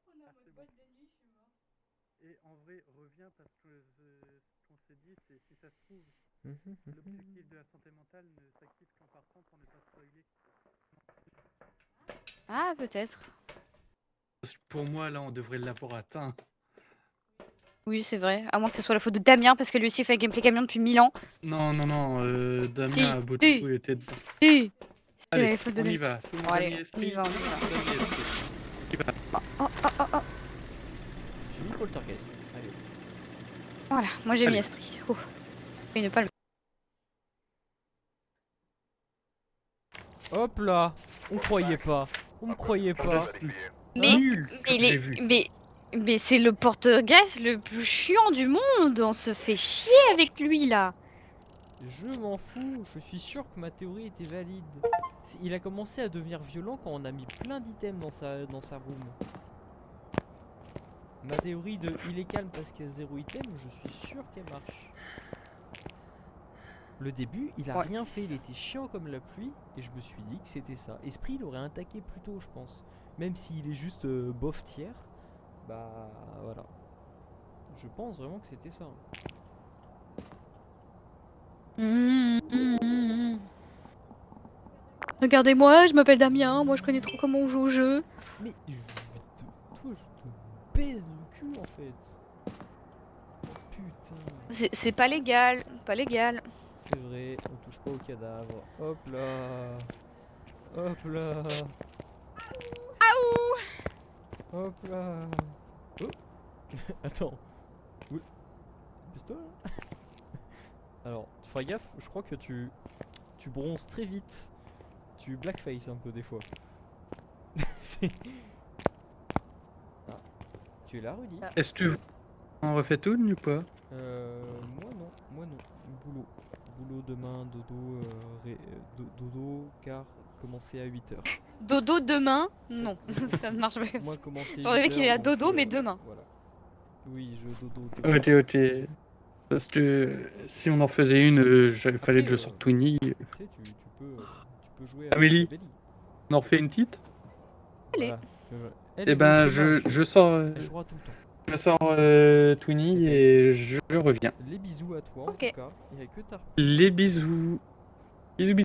On est en mode boîte de nuit, je suis mort. Et en vrai, reviens parce que ce qu'on s'est dit, c'est si ça se trouve, l'objectif de la santé mentale ne s'active qu'en partant pour ne pas spoiler. Ah, peut-être. Pour moi, là, on devrait l'avoir atteint. Oui, c'est vrai. À moins que ce soit la faute de Damien, parce que lui aussi fait gameplay camion depuis 1000 ans. Non, non, non, Damien Si, a beaucoup si. été dedans. Si, Allez, il faut on donner. y va. Tout le monde Bon, a allez, mis on y esprit. va, on y Tout le va. monde a mis esprit. Oh. J'ai mis poltergeist. Allez. Voilà, moi j'ai mis Allez. esprit. Oh. Et ne pas le. Hop là. On croyait pas. On me croyait pas. Mais, Nul, mais, que il est- j'ai vu. mais c'est le porte-gaz le plus chiant du monde. On se fait chier avec lui là. Je m'en fous, je suis sûr que ma théorie était valide. Il a commencé à devenir violent quand on a mis plein d'items dans sa room. Ma théorie de il est calme parce qu'il y a 0 item, je suis sûr qu'elle marche. Le début, il a Ouais. rien fait, il était chiant comme la pluie et je me suis dit que c'était ça. Esprit, il aurait attaqué plus tôt, je pense. Même s'il est juste bof tiers, bah voilà. Je pense vraiment que c'était ça. Regardez-moi, je m'appelle Damien. Moi je connais trop comment on joue au jeu. Mais toi, je te baise le cul en fait. Putain. C'est pas légal, pas légal. C'est vrai, on touche pas au cadavre. Hop là. Hop là. Hop là. Oh. Attends. Oui. Baisse-toi là. Alors, tu feras gaffe, je crois que tu bronzes très vite. Tu blackface un peu des fois. C'est... Ah. Tu es là, Rudy? Est-ce que vous en refaites une ou pas? Moi non. Boulot. Boulot demain, dodo, dodo, car commencer à 8h. Dodo demain? Non, ça ne marche pas. Moi commencer Genre le mec, il est à 8h, dodo, donc, mais demain. Voilà. Oui, je dodo demain. Ok. Parce que si on en faisait une, il fallait que je sorte Twinny. Tu sais, tu peux jouer Amélie. avec Belly. On en refait une petite? Allez. Voilà. Elle Eh est au ben, chômage. je sors, Elle jouera tout le temps. je sors Twinny et je reviens. Les bisous à toi Ok. en tout cas. Il n'y a que ta Les bisous. Bisous, bisous.